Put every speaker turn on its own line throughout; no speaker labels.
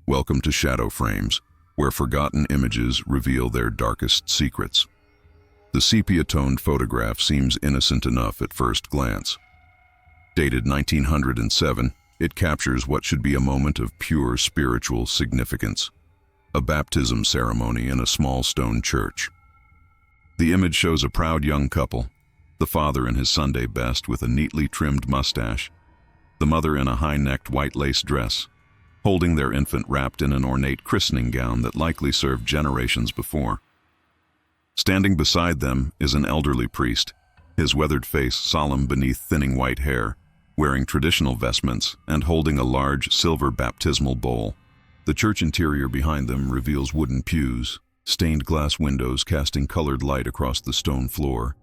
Welcome to Shadow Frames, where forgotten images reveal their darkest secrets. The sepia-toned photograph seems innocent enough at first glance. Dated 1907, it captures what should be a moment of pure spiritual significance, a baptism ceremony in a small stone church. The image shows a proud young couple, the father in his Sunday best with a neatly trimmed mustache, the mother in a high-necked white lace dress, holding their infant wrapped in an ornate christening gown that likely served generations before. Standing beside them is an elderly priest, his weathered face solemn beneath thinning white hair, wearing traditional vestments and holding a large silver baptismal bowl. The church interior behind them reveals wooden pews, stained glass windows casting colored light across the stone floor,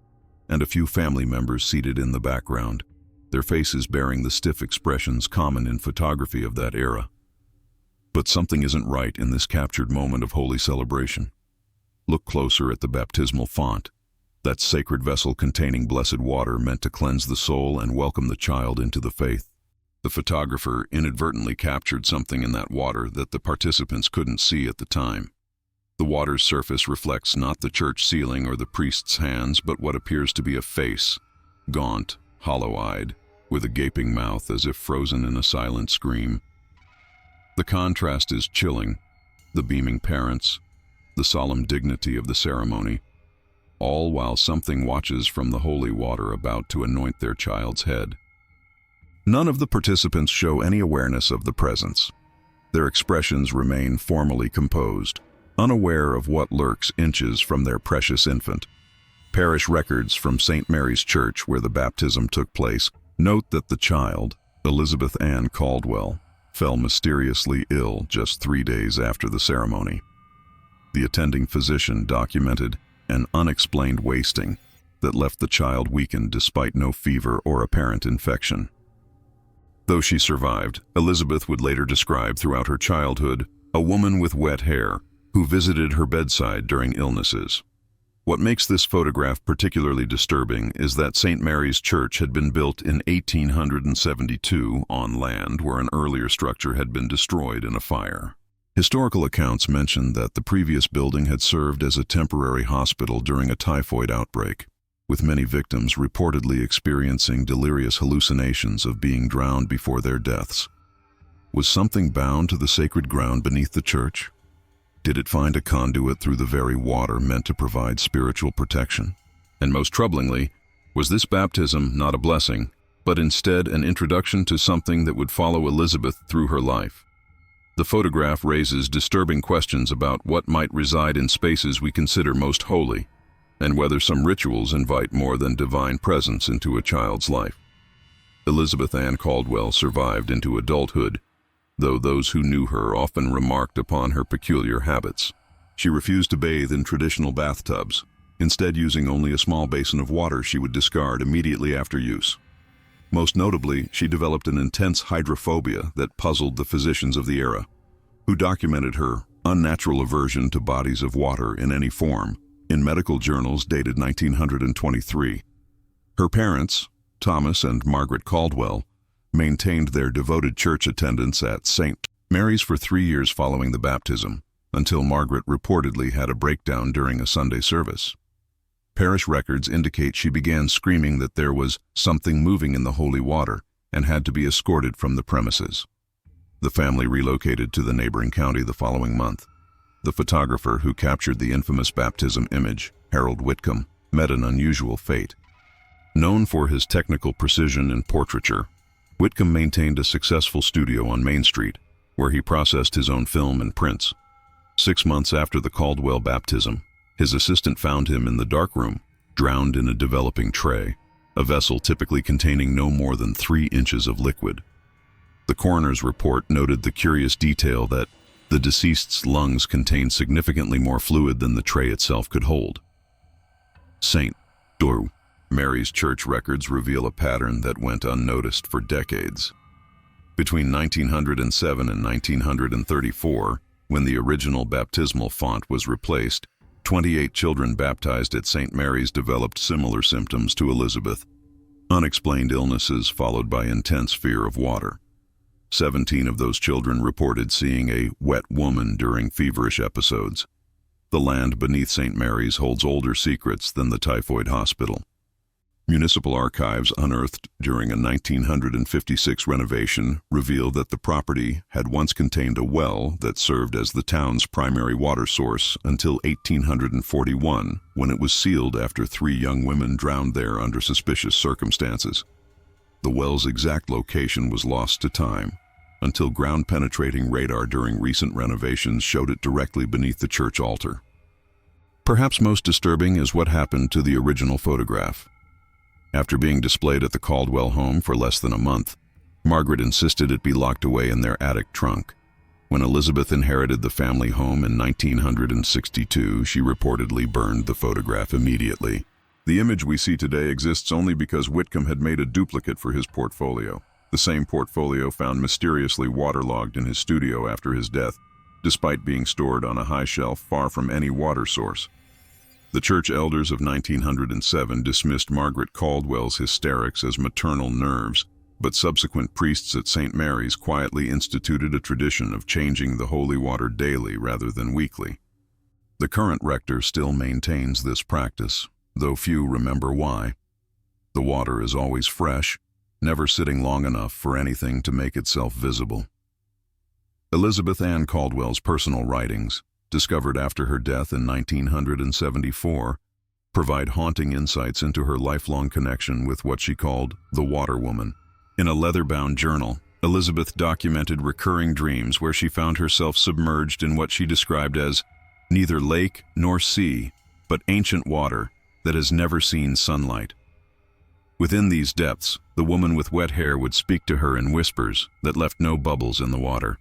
and a few family members seated in the background, their faces bearing the stiff expressions common in photography of that era. But something isn't right in this captured moment of holy celebration. Look closer at the baptismal font, that sacred vessel containing blessed water meant to cleanse the soul and welcome the child into the faith. The photographer inadvertently captured something in that water that the participants couldn't see at the time. The water's surface reflects not the church ceiling or the priest's hands, but what appears to be a face, gaunt, hollow-eyed, with a gaping mouth as if frozen in a silent scream. The contrast is chilling, the beaming parents, the solemn dignity of the ceremony, all while something watches from the holy water about to anoint their child's head. None of the participants show any awareness of the presence. Their expressions remain formally composed, unaware of what lurks inches from their precious infant. Parish records from St. Mary's Church, where the baptism took place, note that the child, Elizabeth Ann Caldwell, fell mysteriously ill just 3 days after the ceremony. The attending physician documented an unexplained wasting that left the child weakened despite no fever or apparent infection. Though she survived, Elizabeth would later describe throughout her childhood a woman with wet hair who visited her bedside during illnesses. What makes this photograph particularly disturbing is that St. Mary's Church had been built in 1872 on land where an earlier structure had been destroyed in a fire. Historical accounts mention that the previous building had served as a temporary hospital during a typhoid outbreak, with many victims reportedly experiencing delirious hallucinations of being drowned before their deaths. Was something bound to the sacred ground beneath the church? Did it find a conduit through the very water meant to provide spiritual protection? And most troublingly, was this baptism not a blessing, but instead an introduction to something that would follow Elizabeth through her life? The photograph raises disturbing questions about what might reside in spaces we consider most holy, and whether some rituals invite more than divine presence into a child's life. Elizabeth Ann Caldwell survived into adulthood, though those who knew her often remarked upon her peculiar habits. She refused to bathe in traditional bathtubs, instead using only a small basin of water she would discard immediately after use. Most notably, she developed an intense hydrophobia that puzzled the physicians of the era, who documented her unnatural aversion to bodies of water in any form in medical journals dated 1923. Her parents, Thomas and Margaret Caldwell, maintained their devoted church attendance at St. Mary's for 3 years following the baptism, until Margaret reportedly had a breakdown during a Sunday service. Parish records indicate she began screaming that there was something moving in the holy water and had to be escorted from the premises. The family relocated to the neighboring county the following month. The photographer who captured the infamous baptism image, Harold Whitcomb, met an unusual fate. Known for his technical precision in portraiture, Whitcomb maintained a successful studio on Main Street, where he processed his own film and prints. 6 months after the Caldwell baptism, his assistant found him in the darkroom, drowned in a developing tray, a vessel typically containing no more than 3 inches of liquid. The coroner's report noted the curious detail that the deceased's lungs contained significantly more fluid than the tray itself could hold. St. Mary's Church records reveal a pattern that went unnoticed for decades. Between 1907 and 1934, when the original baptismal font was replaced, 28 children baptized at St. Mary's developed similar symptoms to Elizabeth, unexplained illnesses followed by intense fear of water. 17 of those children reported seeing a wet woman during feverish episodes. The land beneath St. Mary's holds older secrets than the typhoid hospital. Municipal archives unearthed during a 1956 renovation reveal that the property had once contained a well that served as the town's primary water source until 1841, when it was sealed after 3 young women drowned there under suspicious circumstances. The well's exact location was lost to time, until ground-penetrating radar during recent renovations showed it directly beneath the church altar. Perhaps most disturbing is what happened to the original photograph. After being displayed at the Caldwell home for less than a month, Margaret insisted it be locked away in their attic trunk. When Elizabeth inherited the family home in 1962, she reportedly burned the photograph immediately. The image we see today exists only because Whitcomb had made a duplicate for his portfolio. The same portfolio found mysteriously waterlogged in his studio after his death, despite being stored on a high shelf far from any water source. The church elders of 1907 dismissed Margaret Caldwell's hysterics as maternal nerves, but subsequent priests at St. Mary's quietly instituted a tradition of changing the holy water daily rather than weekly. The current rector still maintains this practice, though few remember why. The water is always fresh, never sitting long enough for anything to make itself visible. Elizabeth Ann Caldwell's personal writings, discovered after her death in 1974, provide haunting insights into her lifelong connection with what she called the Water Woman. In a leather-bound journal, Elizabeth documented recurring dreams where she found herself submerged in what she described as neither lake nor sea, but ancient water that has never seen sunlight. Within these depths, the woman with wet hair would speak to her in whispers that left no bubbles in the water.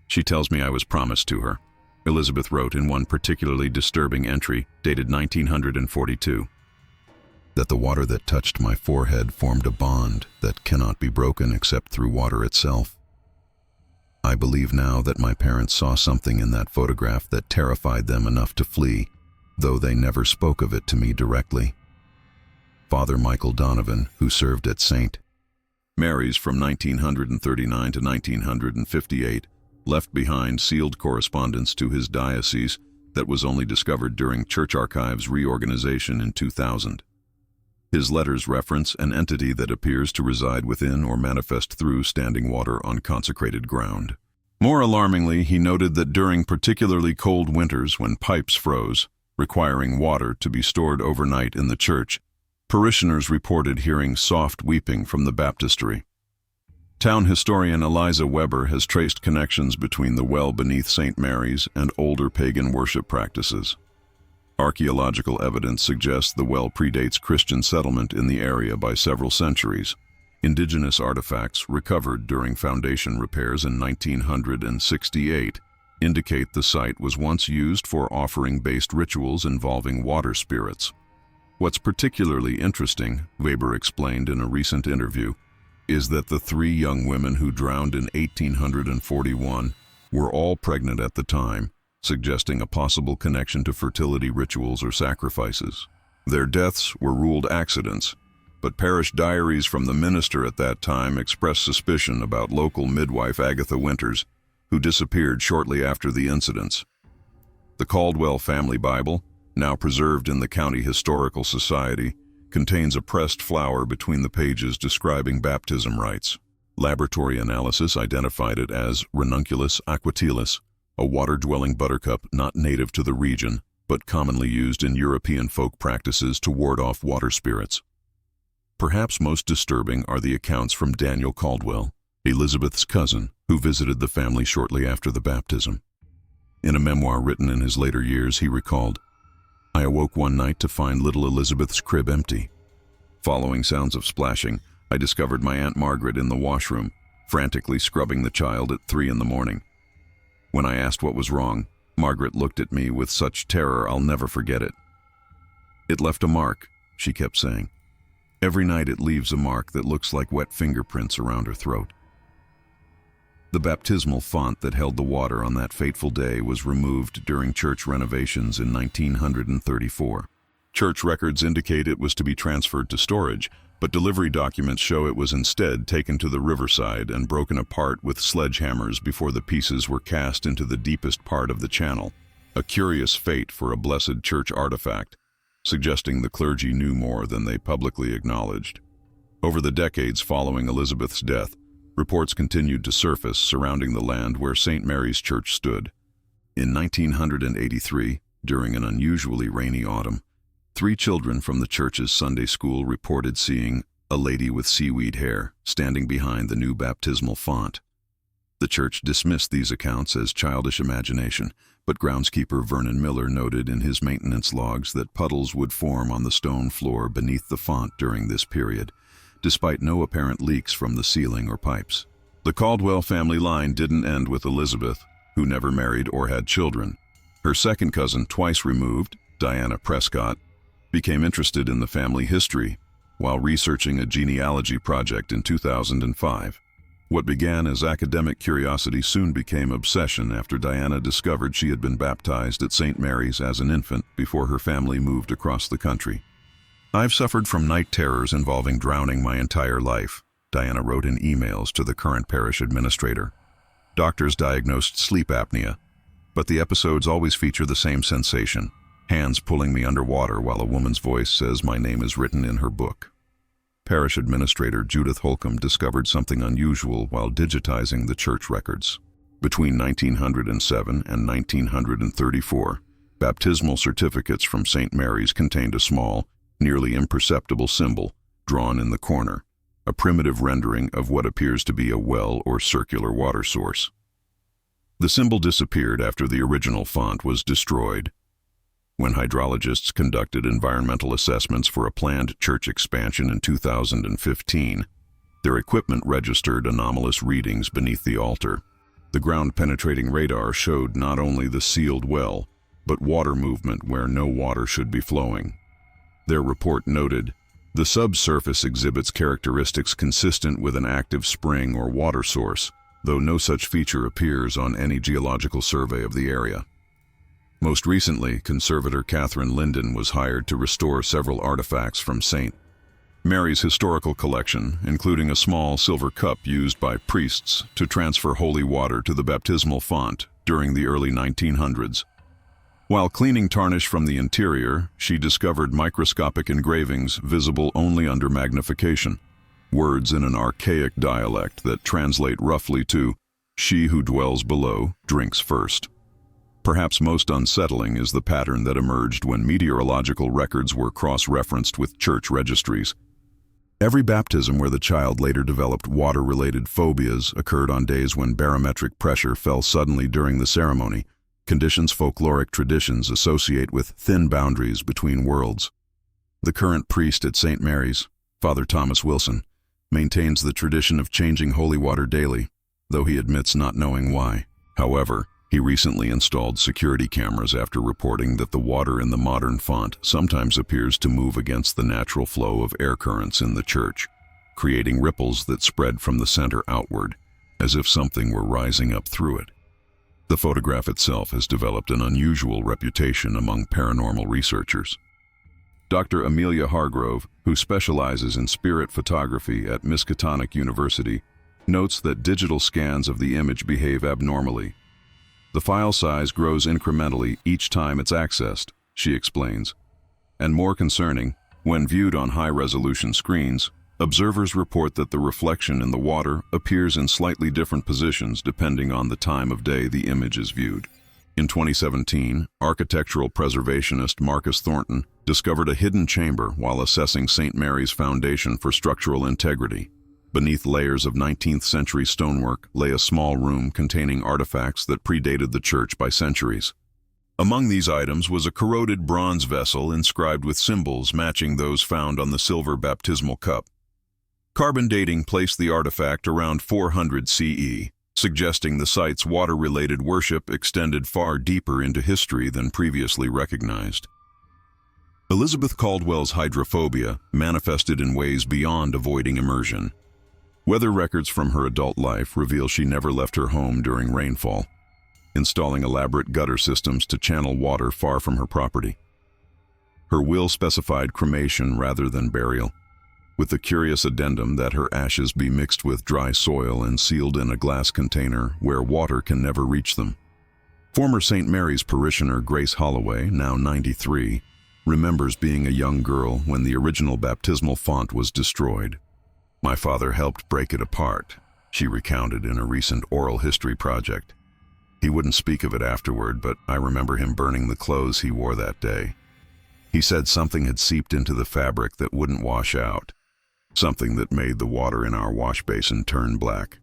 She tells me I was promised to her, Elizabeth wrote in one particularly disturbing entry dated 1942, that the water that touched my forehead formed a bond that cannot be broken except through water itself. I believe now that my parents saw something in that photograph that terrified them enough to flee, though they never spoke of it to me directly. Father Michael Donovan, who served at St. Mary's from 1939 to 1958, left behind sealed correspondence to his diocese that was only discovered during Church Archives reorganization in 2000. His letters reference an entity that appears to reside within or manifest through standing water on consecrated ground. More alarmingly, he noted that during particularly cold winters when pipes froze, requiring water to be stored overnight in the church, parishioners reported hearing soft weeping from the baptistry. Town historian Eliza Weber has traced connections between the well beneath St. Mary's and older pagan worship practices. Archaeological evidence suggests the well predates Christian settlement in the area by several centuries. Indigenous artifacts recovered during foundation repairs in 1968 indicate the site was once used for offering-based rituals involving water spirits. What's particularly interesting, Weber explained in a recent interview, is that the 3 young women who drowned in 1841 were all pregnant at the time, suggesting a possible connection to fertility rituals or sacrifices. Their deaths were ruled accidents, but parish diaries from the minister at that time expressed suspicion about local midwife Agatha Winters, who disappeared shortly after the incidents. The Caldwell family Bible, now preserved in the County Historical Society, contains a pressed flower between the pages describing baptism rites. Laboratory analysis identified it as Ranunculus aquatilis, a water-dwelling buttercup not native to the region, but commonly used in European folk practices to ward off water spirits. Perhaps most disturbing are the accounts from Daniel Caldwell, Elizabeth's cousin, who visited the family shortly after the baptism. In a memoir written in his later years, he recalled, "I awoke one night to find little Elizabeth's crib empty. Following sounds of splashing, I discovered my Aunt Margaret in the washroom, frantically scrubbing the child at 3 in the morning. When I asked what was wrong, Margaret looked at me with such terror I'll never forget it. It left a mark," she kept saying. "Every night it leaves a mark that looks like wet fingerprints around her throat." The baptismal font that held the water on that fateful day was removed during church renovations in 1934. Church records indicate it was to be transferred to storage, but delivery documents show it was instead taken to the riverside and broken apart with sledgehammers before the pieces were cast into the deepest part of the channel. A curious fate for a blessed church artifact, suggesting the clergy knew more than they publicly acknowledged. Over the decades following Elizabeth's death, reports continued to surface surrounding the land where St. Mary's Church stood. In 1983, during an unusually rainy autumn, 3 children from the church's Sunday school reported seeing a lady with seaweed hair standing behind the new baptismal font. The church dismissed these accounts as childish imagination, but groundskeeper Vernon Miller noted in his maintenance logs that puddles would form on the stone floor beneath the font during this period, despite no apparent leaks from the ceiling or pipes. The Caldwell family line didn't end with Elizabeth, who never married or had children. Her second cousin, twice removed, Diana Prescott, became interested in the family history while researching a genealogy project in 2005. What began as academic curiosity soon became obsession after Diana discovered she had been baptized at St. Mary's as an infant before her family moved across the country. "I've suffered from night terrors involving drowning my entire life," Diana wrote in emails to the current parish administrator. "Doctors diagnosed sleep apnea, but the episodes always feature the same sensation: hands pulling me underwater while a woman's voice says my name is written in her book." Parish Administrator Judith Holcomb discovered something unusual while digitizing the church records. Between 1907 and 1934, baptismal certificates from St. Mary's contained a small, nearly imperceptible symbol drawn in the corner, a primitive rendering of what appears to be a well or circular water source. The symbol disappeared after the original font was destroyed. When hydrologists conducted environmental assessments for a planned church expansion in 2015, their equipment registered anomalous readings beneath the altar. The ground-penetrating radar showed not only the sealed well, but water movement where no water should be flowing. Their report noted, "The subsurface exhibits characteristics consistent with an active spring or water source, though no such feature appears on any geological survey of the area." Most recently, conservator Catherine Linden was hired to restore several artifacts from St. Mary's historical collection, including a small silver cup used by priests to transfer holy water to the baptismal font during the early 1900s. While cleaning tarnish from the interior, she discovered microscopic engravings visible only under magnification, words in an archaic dialect that translate roughly to, "She who dwells below drinks first." Perhaps most unsettling is the pattern that emerged when meteorological records were cross-referenced with church registries. Every baptism where the child later developed water-related phobias occurred on days when barometric pressure fell suddenly during the ceremony, conditions folkloric traditions associate with thin boundaries between worlds. The current priest at St. Mary's, Father Thomas Wilson, maintains the tradition of changing holy water daily, though he admits not knowing why. However, he recently installed security cameras after reporting that the water in the modern font sometimes appears to move against the natural flow of air currents in the church, creating ripples that spread from the center outward, as if something were rising up through it. The photograph itself has developed an unusual reputation among paranormal researchers. Dr. Amelia Hargrove, who specializes in spirit photography at Miskatonic University, notes that digital scans of the image behave abnormally. "The file size grows incrementally each time it's accessed," she explains. And more concerning, when viewed on high-resolution screens, observers report that the reflection in the water appears in slightly different positions depending on the time of day the image is viewed. In 2017, architectural preservationist Marcus Thornton discovered a hidden chamber while assessing St. Mary's foundation for structural integrity. Beneath layers of 19th-century stonework lay a small room containing artifacts that predated the church by centuries. Among these items was a corroded bronze vessel inscribed with symbols matching those found on the silver baptismal cup. Carbon dating placed the artifact around 400 CE, suggesting the site's water-related worship extended far deeper into history than previously recognized. Elizabeth Caldwell's hydrophobia manifested in ways beyond avoiding immersion. Weather records from her adult life reveal she never left her home during rainfall, installing elaborate gutter systems to channel water far from her property. Her will specified cremation rather than burial, with the curious addendum that her ashes be mixed with dry soil and sealed in a glass container where water can never reach them. Former St. Mary's parishioner Grace Holloway, now 93, remembers being a young girl when the original baptismal font was destroyed. "My father helped break it apart," she recounted in a recent oral history project. "He wouldn't speak of it afterward, but I remember him burning the clothes he wore that day. He said something had seeped into the fabric that wouldn't wash out, something that made the water in our wash basin turn black."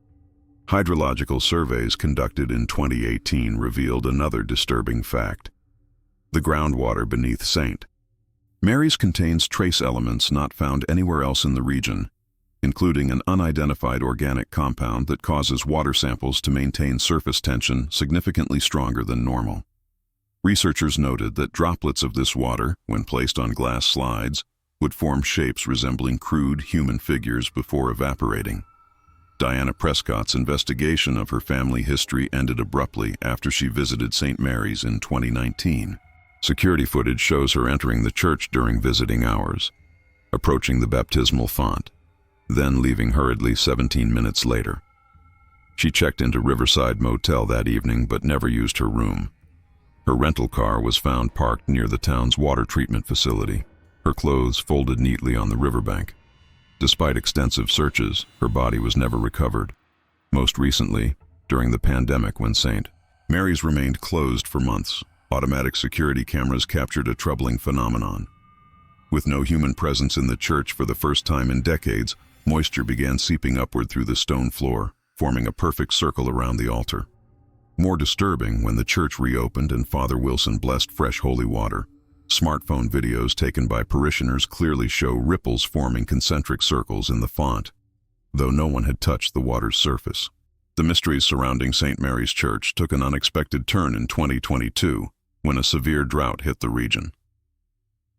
Hydrological surveys conducted in 2018 revealed another disturbing fact. The groundwater beneath St. Mary's contains trace elements not found anywhere else in the region, including an unidentified organic compound that causes water samples to maintain surface tension significantly stronger than normal. Researchers noted that droplets of this water, when placed on glass slides, would form shapes resembling crude human figures before evaporating. Diana Prescott's investigation of her family history ended abruptly after she visited St. Mary's in 2019. Security footage shows her entering the church during visiting hours, approaching the baptismal font, then leaving hurriedly 17 minutes later. She checked into Riverside Motel that evening but never used her room. Her rental car was found parked near the town's water treatment facility, her clothes folded neatly on the riverbank. Despite extensive searches, her body was never recovered. Most recently, during the pandemic when St. Mary's remained closed for months, automatic security cameras captured a troubling phenomenon. With no human presence in the church for the first time in decades, moisture began seeping upward through the stone floor, forming a perfect circle around the altar. More disturbing, when the church reopened and Father Wilson blessed fresh holy water, smartphone videos taken by parishioners clearly show ripples forming concentric circles in the font, though no one had touched the water's surface. The mysteries surrounding St. Mary's Church took an unexpected turn in 2022 when a severe drought hit the region.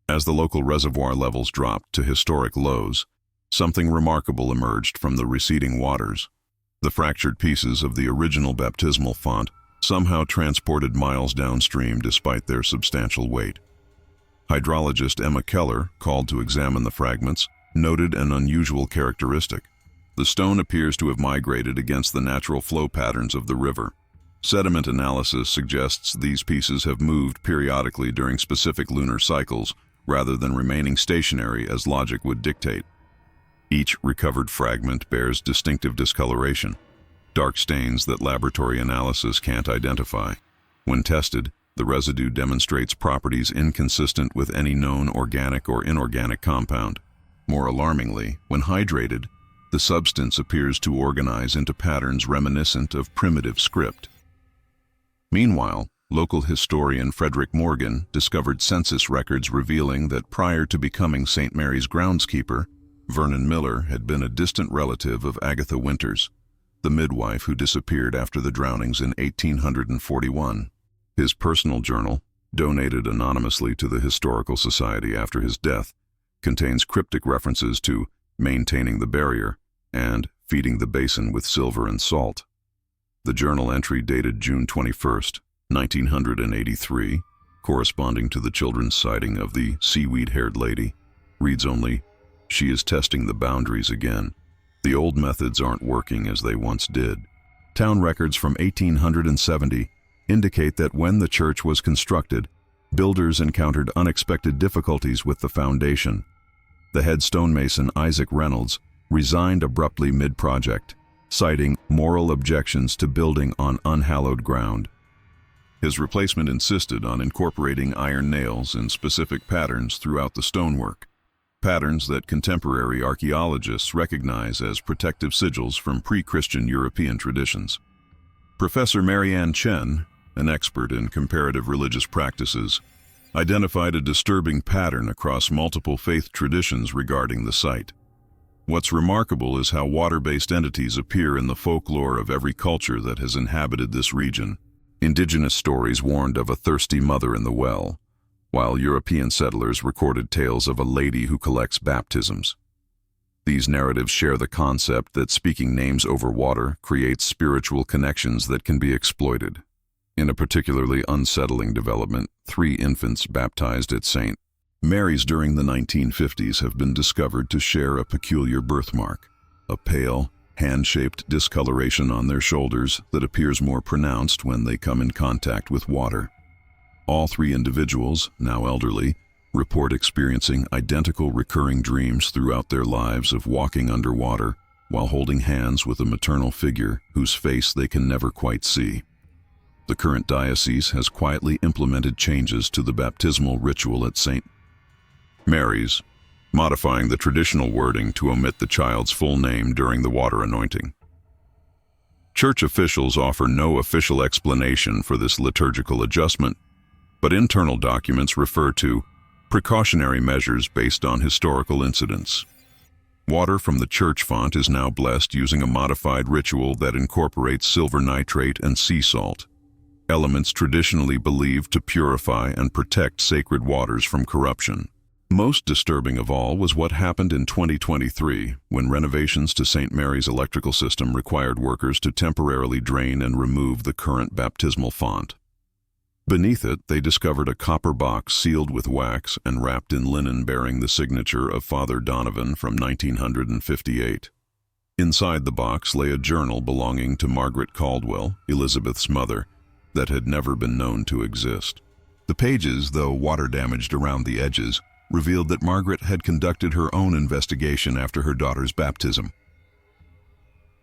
As the local reservoir levels dropped to historic lows, something remarkable emerged from the receding waters. The fractured pieces of the original baptismal font somehow transported miles downstream despite their substantial weight. Hydrologist Emma Keller, called to examine the fragments, noted an unusual characteristic. The stone appears to have migrated against the natural flow patterns of the river. Sediment analysis suggests these pieces have moved periodically during specific lunar cycles, rather than remaining stationary as logic would dictate. Each recovered fragment bears distinctive discoloration, dark stains that laboratory analysis can't identify. When tested, the residue demonstrates properties inconsistent with any known organic or inorganic compound. More alarmingly, when hydrated, the substance appears to organize into patterns reminiscent of primitive script. Meanwhile, local historian Frederick Morgan discovered census records revealing that prior to becoming St. Mary's groundskeeper, Vernon Miller had been a distant relative of Agatha Winters, the midwife who disappeared after the drownings in 1841. His personal journal, donated anonymously to the Historical Society after his death, contains cryptic references to maintaining the barrier and feeding the basin with silver and salt. The journal entry dated June 21, 1983, corresponding to the children's sighting of the seaweed-haired lady, reads only, "She is testing the boundaries again. The old methods aren't working as they once did." Town records from 1870 indicate that when the church was constructed, builders encountered unexpected difficulties with the foundation. The head stonemason Isaac Reynolds resigned abruptly mid-project, citing moral objections to building on unhallowed ground. His replacement insisted on incorporating iron nails in specific patterns throughout the stonework, patterns that contemporary archaeologists recognize as protective sigils from pre-Christian European traditions. Professor Marianne Chen, an expert in comparative religious practices, identified a disturbing pattern across multiple faith traditions regarding the site. What's remarkable is how water-based entities appear in the folklore of every culture that has inhabited this region. Indigenous stories warned of a thirsty mother in the well, while European settlers recorded tales of a lady who collects baptisms. These narratives share the concept that speaking names over water creates spiritual connections that can be exploited. In a particularly unsettling development, 3 infants baptized at St. Marys during the 1950s have been discovered to share a peculiar birthmark, a pale, hand-shaped discoloration on their shoulders that appears more pronounced when they come in contact with water. All three individuals, now elderly, report experiencing identical recurring dreams throughout their lives of walking underwater while holding hands with a maternal figure whose face they can never quite see. The current diocese has quietly implemented changes to the baptismal ritual at St. Mary's, modifying the traditional wording to omit the child's full name during the water anointing. Church officials offer no official explanation for this liturgical adjustment, but internal documents refer to precautionary measures based on historical incidents. Water from the church font is now blessed using a modified ritual that incorporates silver nitrate and sea salt, elements traditionally believed to purify and protect sacred waters from corruption. Most disturbing of all was what happened in 2023 when renovations to St. Mary's electrical system required workers to temporarily drain and remove the current baptismal font. Beneath it, they discovered a copper box sealed with wax and wrapped in linen bearing the signature of Father Donovan from 1958. Inside the box lay a journal belonging to Margaret Caldwell, Elizabeth's mother, that had never been known to exist. The pages, though water-damaged around the edges, revealed that Margaret had conducted her own investigation after her daughter's baptism.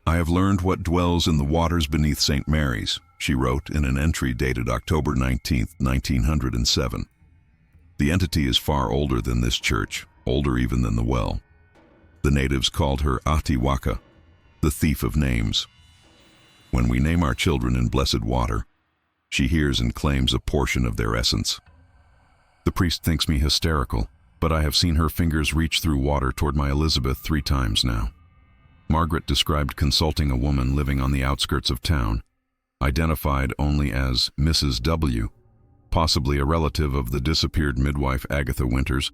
"I have learned what dwells in the waters beneath St. Mary's," she wrote in an entry dated October 19, 1907. "The entity is far older than this church, older even than the well. The natives called her Atiwaka, the thief of names. When we name our children in blessed water, she hears and claims a portion of their essence. The priest thinks me hysterical, but I have seen her fingers reach through water toward my Elizabeth 3 times now." Margaret described consulting a woman living on the outskirts of town, identified only as Mrs. W., possibly a relative of the disappeared midwife Agatha Winters,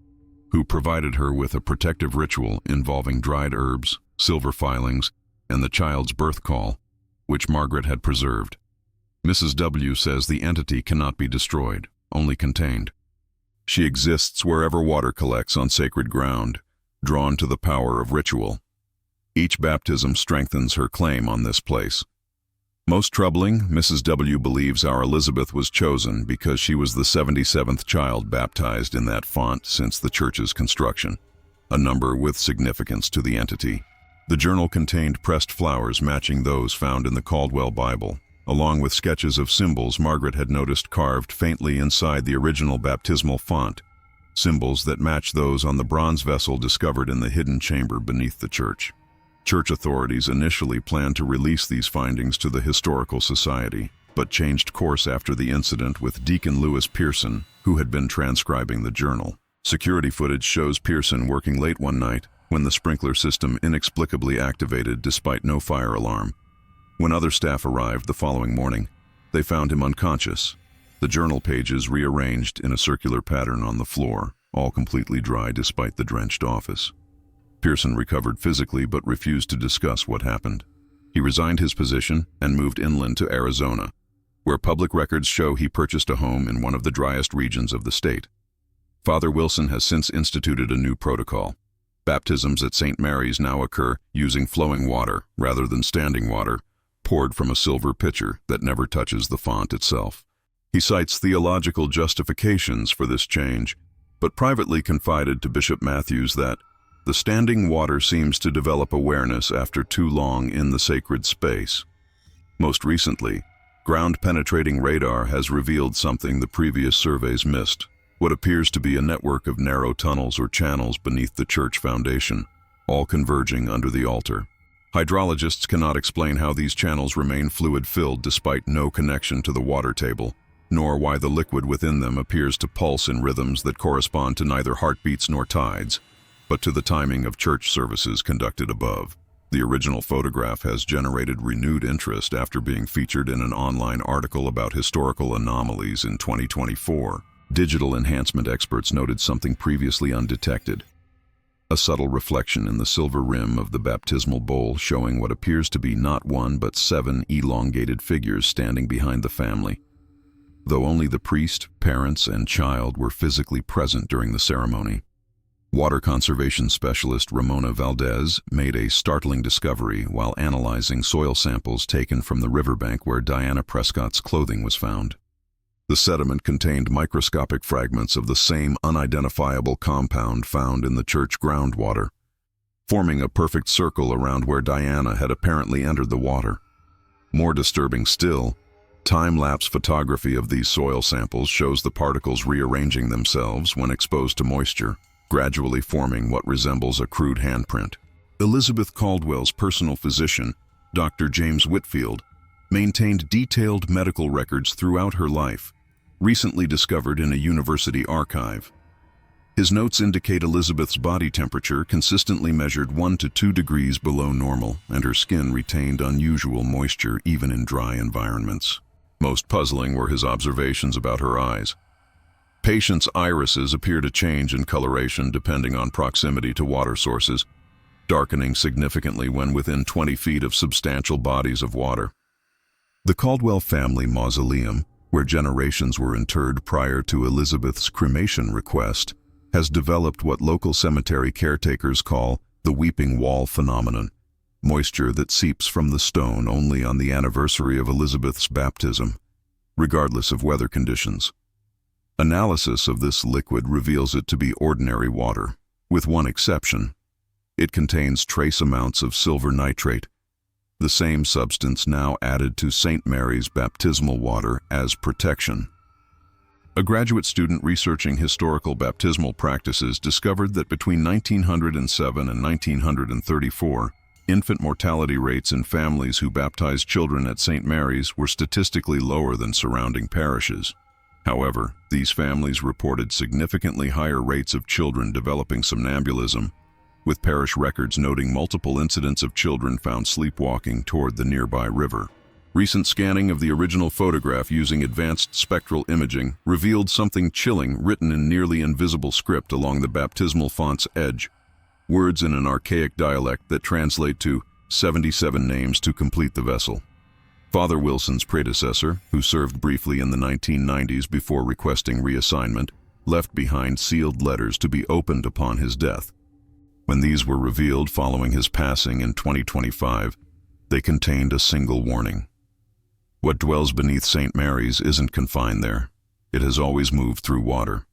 who provided her with a protective ritual involving dried herbs, silver filings, and the child's birth call, which Margaret had preserved. Mrs. W. says the entity cannot be destroyed, only contained. She exists wherever water collects on sacred ground, drawn to the power of ritual. Each baptism strengthens her claim on this place. Most troubling, Mrs. W. believes our Elizabeth was chosen because she was the 77th child baptized in that font since the church's construction, a number with significance to the entity. The journal contained pressed flowers matching those found in the Caldwell Bible, along with sketches of symbols Margaret had noticed carved faintly inside the original baptismal font, symbols that match those on the bronze vessel discovered in the hidden chamber beneath the church. Church authorities initially planned to release these findings to the Historical Society, but changed course after the incident with Deacon Lewis Pearson, who had been transcribing the journal. Security footage shows Pearson working late one night when the sprinkler system inexplicably activated despite no fire alarm. When other staff arrived the following morning, they found him unconscious, the journal pages rearranged in a circular pattern on the floor, all completely dry despite the drenched office. Pearson recovered physically but refused to discuss what happened. He resigned his position and moved inland to Arizona, where public records show he purchased a home in one of the driest regions of the state. Father Wilson has since instituted a new protocol. Baptisms at St. Mary's now occur using flowing water rather than standing water, poured from a silver pitcher that never touches the font itself. He cites theological justifications for this change, but privately confided to Bishop Matthews that the standing water seems to develop awareness after too long in the sacred space. Most recently, ground-penetrating radar has revealed something the previous surveys missed, what appears to be a network of narrow tunnels or channels beneath the church foundation, all converging under the altar. Hydrologists cannot explain how these channels remain fluid-filled despite no connection to the water table, nor why the liquid within them appears to pulse in rhythms that correspond to neither heartbeats nor tides, but to the timing of church services conducted above. The original photograph has generated renewed interest after being featured in an online article about historical anomalies in 2024. Digital enhancement experts noted something previously undetected: a subtle reflection in the silver rim of the baptismal bowl showing what appears to be not one but 7 elongated figures standing behind the family. though only the priest, parents, and child were physically present during the ceremony. Water conservation specialist Ramona Valdez made a startling discovery while analyzing soil samples taken from the riverbank where Diana Prescott's clothing was found. The sediment contained microscopic fragments of the same unidentifiable compound found in the church groundwater, forming a perfect circle around where Diana had apparently entered the water. More disturbing still, time-lapse photography of these soil samples shows the particles rearranging themselves when exposed to moisture, gradually forming what resembles a crude handprint. Elizabeth Caldwell's personal physician, Dr. James Whitfield, maintained detailed medical records throughout her life, recently discovered in a university archive. His notes indicate Elizabeth's body temperature consistently measured 1 to 2 degrees below normal, and her skin retained unusual moisture even in dry environments. Most puzzling were his observations about her eyes. Patients' irises appear to change in coloration depending on proximity to water sources, darkening significantly when within 20 feet of substantial bodies of water. The Caldwell family mausoleum, where generations were interred prior to Elizabeth's cremation request, has developed what local cemetery caretakers call the weeping wall phenomenon, moisture that seeps from the stone only on the anniversary of Elizabeth's baptism, regardless of weather conditions. Analysis of this liquid reveals it to be ordinary water, with one exception. It contains trace amounts of silver nitrate, the same substance now added to St. Mary's baptismal water as protection. A graduate student researching historical baptismal practices discovered that between 1907 and 1934, infant mortality rates in families who baptized children at St. Mary's were statistically lower than surrounding parishes. However, these families reported significantly higher rates of children developing somnambulism, with parish records noting multiple incidents of children found sleepwalking toward the nearby river. Recent scanning of the original photograph using advanced spectral imaging revealed something chilling written in nearly invisible script along the baptismal font's edge, words in an archaic dialect that translate to 77 names to complete the vessel. Father Wilson's predecessor, who served briefly in the 1990s before requesting reassignment, left behind sealed letters to be opened upon his death. When these were revealed following his passing in 2025, they contained a single warning. What dwells beneath St. Mary's isn't confined there. It has always moved through water.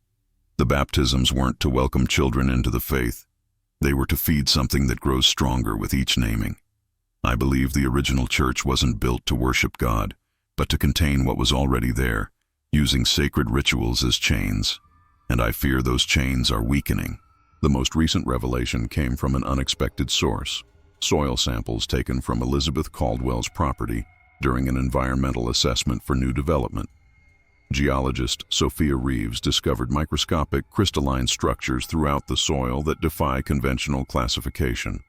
The baptisms weren't to welcome children into the faith. They were to feed something that grows stronger with each naming. I believe the original church wasn't built to worship God, but to contain what was already there, using sacred rituals as chains. And I fear those chains are weakening. The most recent revelation came from an unexpected source: soil samples taken from Elizabeth Caldwell's property during an environmental assessment for new development. Geologist Sophia Reeves discovered microscopic crystalline structures throughout the soil that defy conventional classification.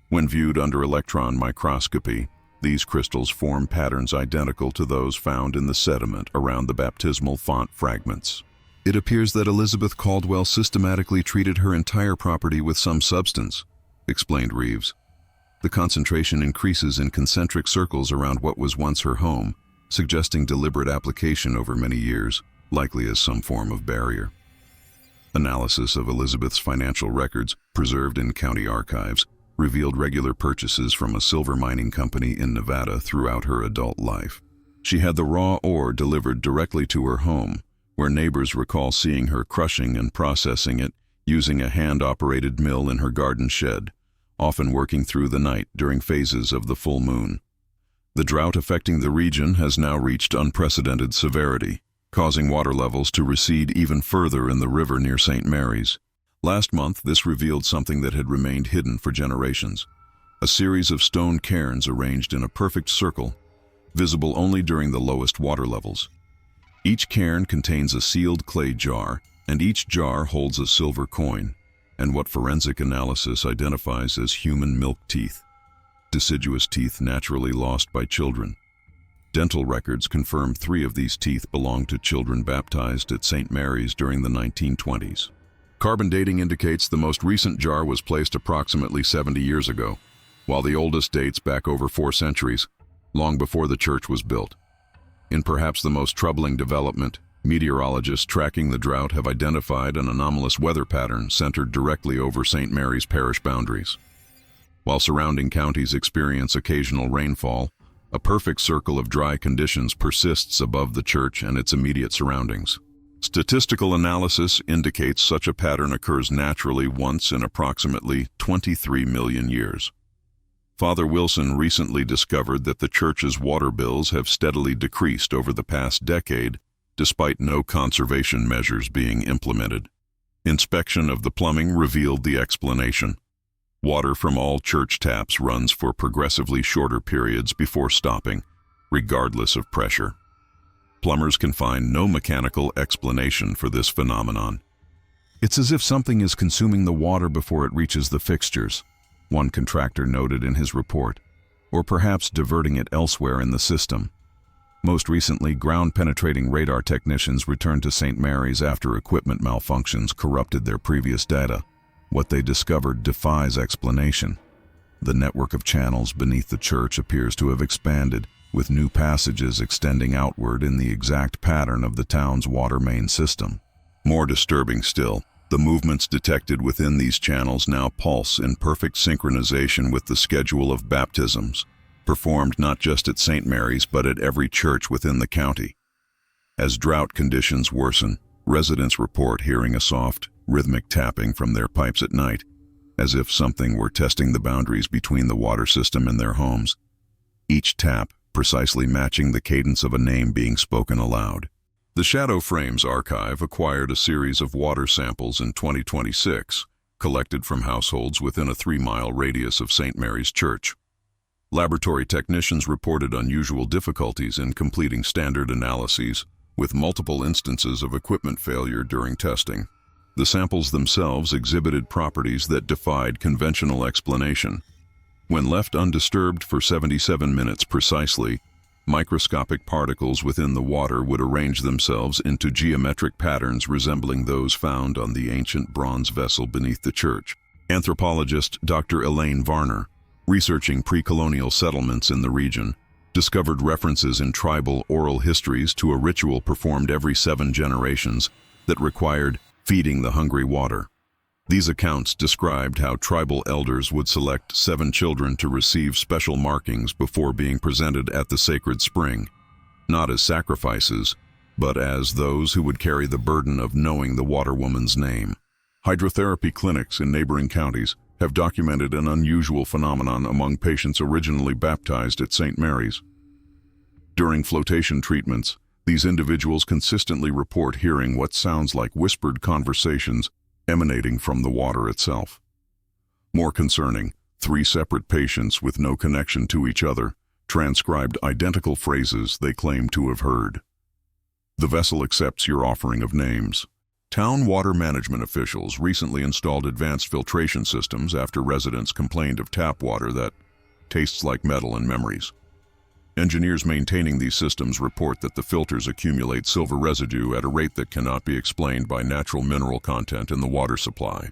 When viewed under electron microscopy, these crystals form patterns identical to those found in the sediment around the baptismal font fragments. It appears that Elizabeth Caldwell systematically treated her entire property with some substance, explained Reeves. The concentration increases in concentric circles around what was once her home, suggesting deliberate application over many years, likely as some form of barrier. Analysis of Elizabeth's financial records, preserved in county archives, revealed regular purchases from a silver mining company in Nevada throughout her adult life. She had the raw ore delivered directly to her home, where neighbors recall seeing her crushing and processing it using a hand-operated mill in her garden shed, often working through the night during phases of the full moon. The drought affecting the region has now reached unprecedented severity, causing water levels to recede even further in the river near St. Mary's. Last month, this revealed something that had remained hidden for generations: a series of stone cairns arranged in a perfect circle, visible only during the lowest water levels. Each cairn contains a sealed clay jar, and each jar holds a silver coin, and what forensic analysis identifies as human milk teeth, deciduous teeth naturally lost by children. Dental records confirm 3 of these teeth belonged to children baptized at St. Mary's during the 1920s. Carbon dating indicates the most recent jar was placed approximately 70 years ago, while the oldest dates back over 4 centuries, long before the church was built. In perhaps the most troubling development, meteorologists tracking the drought have identified an anomalous weather pattern centered directly over St. Mary's parish boundaries. While surrounding counties experience occasional rainfall, a perfect circle of dry conditions persists above the church and its immediate surroundings. Statistical analysis indicates such a pattern occurs naturally once in approximately 23 million years. Father Wilson recently discovered that the church's water bills have steadily decreased over the past decade, despite no conservation measures being implemented. Inspection of the plumbing revealed the explanation. Water from all church taps runs for progressively shorter periods before stopping, regardless of pressure. Plumbers can find no mechanical explanation for this phenomenon. It's as if something is consuming the water before it reaches the fixtures, one contractor noted in his report, or perhaps diverting it elsewhere in the system. Most recently, ground-penetrating radar technicians returned to St. Mary's after equipment malfunctions corrupted their previous data. What they discovered defies explanation. The network of channels beneath the church appears to have expanded, with new passages extending outward in the exact pattern of the town's water main system. More disturbing still, the movements detected within these channels now pulse in perfect synchronization with the schedule of baptisms, performed not just at St. Mary's but at every church within the county. As drought conditions worsen, residents report hearing a soft, rhythmic tapping from their pipes at night, as if something were testing the boundaries between the water system and their homes. Each tap precisely matching the cadence of a name being spoken aloud. The Shadow Frames Archive acquired a series of water samples in 2026, collected from households within a 3-mile radius of St. Mary's Church. Laboratory technicians reported unusual difficulties in completing standard analyses, with multiple instances of equipment failure during testing. The samples themselves exhibited properties that defied conventional explanation. When left undisturbed for 77 minutes precisely, microscopic particles within the water would arrange themselves into geometric patterns resembling those found on the ancient bronze vessel beneath the church. Anthropologist Dr. Elaine Varner, researching pre-colonial settlements in the region, discovered references in tribal oral histories to a ritual performed every 7 generations that required feeding the hungry water. These accounts described how tribal elders would select 7 children to receive special markings before being presented at the sacred spring, not as sacrifices, but as those who would carry the burden of knowing the water woman's name. Hydrotherapy clinics in neighboring counties have documented an unusual phenomenon among patients originally baptized at St. Mary's. During flotation treatments, these individuals consistently report hearing what sounds like whispered conversations emanating from the water itself. More concerning, 3 separate patients with no connection to each other transcribed identical phrases they claim to have heard. The vessel accepts your offering of names. Town water management officials recently installed advanced filtration systems after residents complained of tap water that tastes like metal and memories. Engineers maintaining these systems report that the filters accumulate silver residue at a rate that cannot be explained by natural mineral content in the water supply.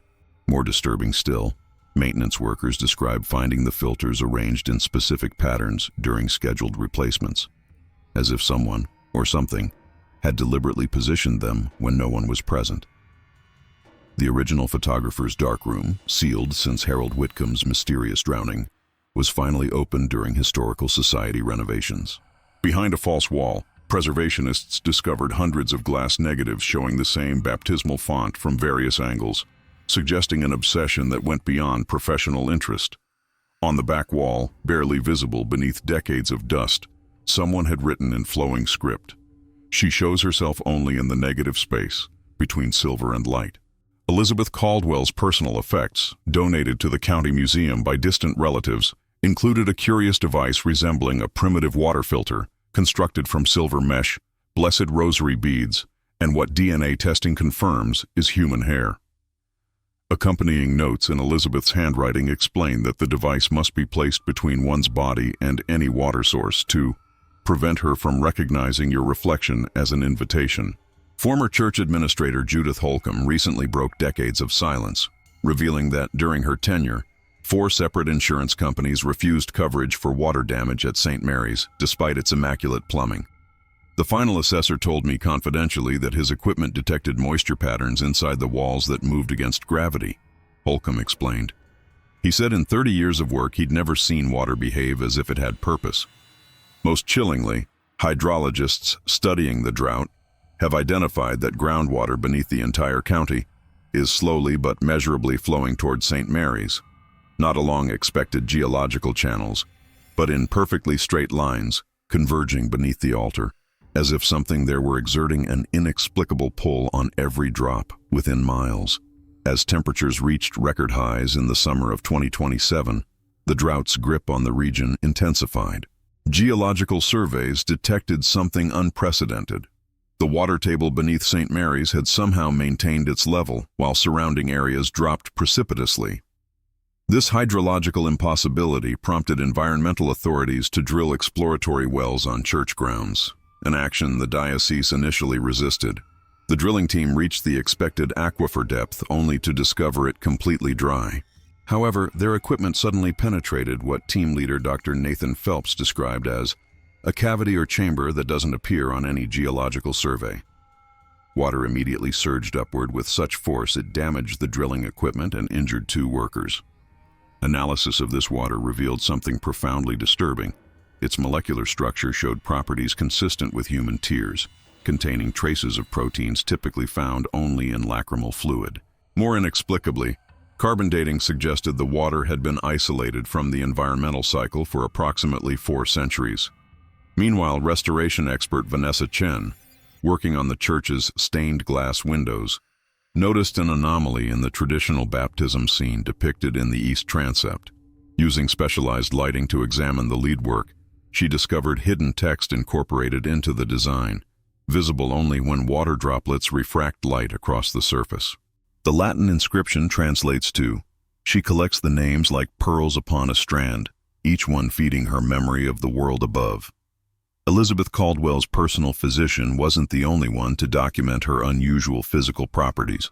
More disturbing still, maintenance workers describe finding the filters arranged in specific patterns during scheduled replacements, as if someone, or something, had deliberately positioned them when no one was present. The original photographer's darkroom, sealed since Harold Whitcomb's mysterious drowning, was finally opened during historical society renovations. Behind a false wall, preservationists discovered hundreds of glass negatives showing the same baptismal font from various angles, suggesting an obsession that went beyond professional interest. On the back wall, barely visible beneath decades of dust, someone had written in flowing script, "She shows herself only in the negative space, between silver and light." Elizabeth Caldwell's personal effects, donated to the county museum by distant relatives, included a curious device resembling a primitive water filter, constructed from silver mesh, blessed rosary beads, and what DNA testing confirms is human hair. Accompanying notes in Elizabeth's handwriting explain that the device must be placed between one's body and any water source to prevent her from recognizing your reflection as an invitation. Former church administrator Judith Holcomb recently broke decades of silence, revealing that during her tenure, 4 separate insurance companies refused coverage for water damage at St. Mary's, despite its immaculate plumbing. The final assessor told me confidentially that his equipment detected moisture patterns inside the walls that moved against gravity, Holcomb explained. He said in 30 years of work he'd never seen water behave as if it had purpose. Most chillingly, hydrologists studying the drought have identified that groundwater beneath the entire county is slowly but measurably flowing toward St. Mary's, not along expected geological channels, but in perfectly straight lines, converging beneath the altar, as if something there were exerting an inexplicable pull on every drop within miles. As temperatures reached record highs in the summer of 2027, the drought's grip on the region intensified. Geological surveys detected something unprecedented. The water table beneath St. Mary's had somehow maintained its level while surrounding areas dropped precipitously. This hydrological impossibility prompted environmental authorities to drill exploratory wells on church grounds, an action the diocese initially resisted. The drilling team reached the expected aquifer depth only to discover it completely dry. However, their equipment suddenly penetrated what team leader Dr. Nathan Phelps described as a cavity or chamber that doesn't appear on any geological survey. Water immediately surged upward with such force it damaged the drilling equipment and injured 2 workers. Analysis of this water revealed something profoundly disturbing. Its molecular structure showed properties consistent with human tears, containing traces of proteins typically found only in lacrimal fluid. More inexplicably, carbon dating suggested the water had been isolated from the environmental cycle for approximately 4 centuries. Meanwhile, restoration expert Vanessa Chen, working on the church's stained glass windows, noticed an anomaly in the traditional baptism scene depicted in the east transept. Using specialized lighting to examine the leadwork, she discovered hidden text incorporated into the design, visible only when water droplets refract light across the surface. The Latin inscription translates to, "She collects the names like pearls upon a strand, each one feeding her memory of the world above." Elizabeth Caldwell's personal physician wasn't the only one to document her unusual physical properties.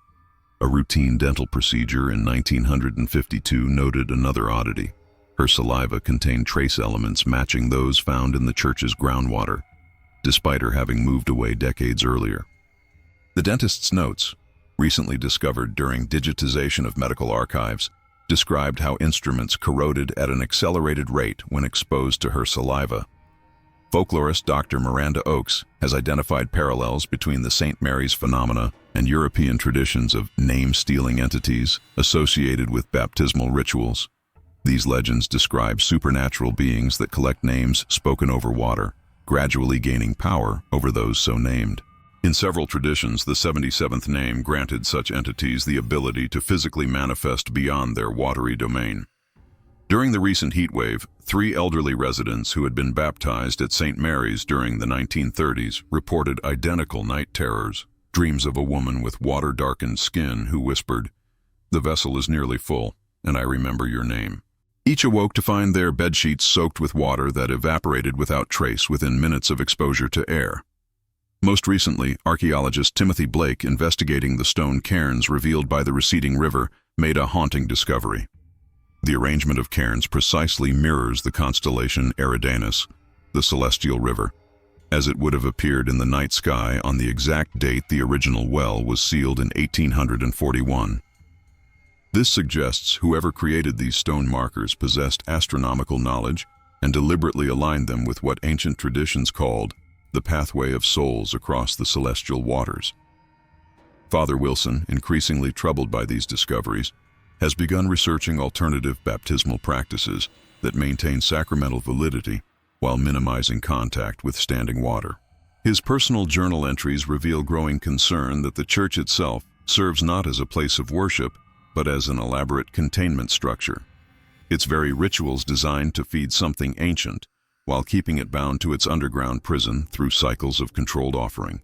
A routine dental procedure in 1952 noted another oddity. Her saliva contained trace elements matching those found in the church's groundwater, despite her having moved away decades earlier. The dentist's notes, recently discovered during digitization of medical archives, described how instruments corroded at an accelerated rate when exposed to her saliva. Folklorist Dr. Miranda Oakes has identified parallels between the St. Mary's phenomena and European traditions of name-stealing entities associated with baptismal rituals. These legends describe supernatural beings that collect names spoken over water, gradually gaining power over those so named. In several traditions, the 77th name granted such entities the ability to physically manifest beyond their watery domain. During the recent heat wave, 3 elderly residents who had been baptized at St. Mary's during the 1930s reported identical night terrors, dreams of a woman with water-darkened skin who whispered, "The vessel is nearly full, and I remember your name." Each awoke to find their bedsheets soaked with water that evaporated without trace within minutes of exposure to air. Most recently, archaeologist Timothy Blake, investigating the stone cairns revealed by the receding river, made a haunting discovery. The arrangement of cairns precisely mirrors the constellation Eridanus, the celestial river, as it would have appeared in the night sky on the exact date the original well was sealed in 1841. This suggests whoever created these stone markers possessed astronomical knowledge and deliberately aligned them with what ancient traditions called the pathway of souls across the celestial waters. Father Wilson, increasingly troubled by these discoveries, has begun researching alternative baptismal practices that maintain sacramental validity while minimizing contact with standing water. His personal journal entries reveal growing concern that the church itself serves not as a place of worship, but as an elaborate containment structure. Its very rituals designed to feed something ancient, while keeping it bound to its underground prison through cycles of controlled offering.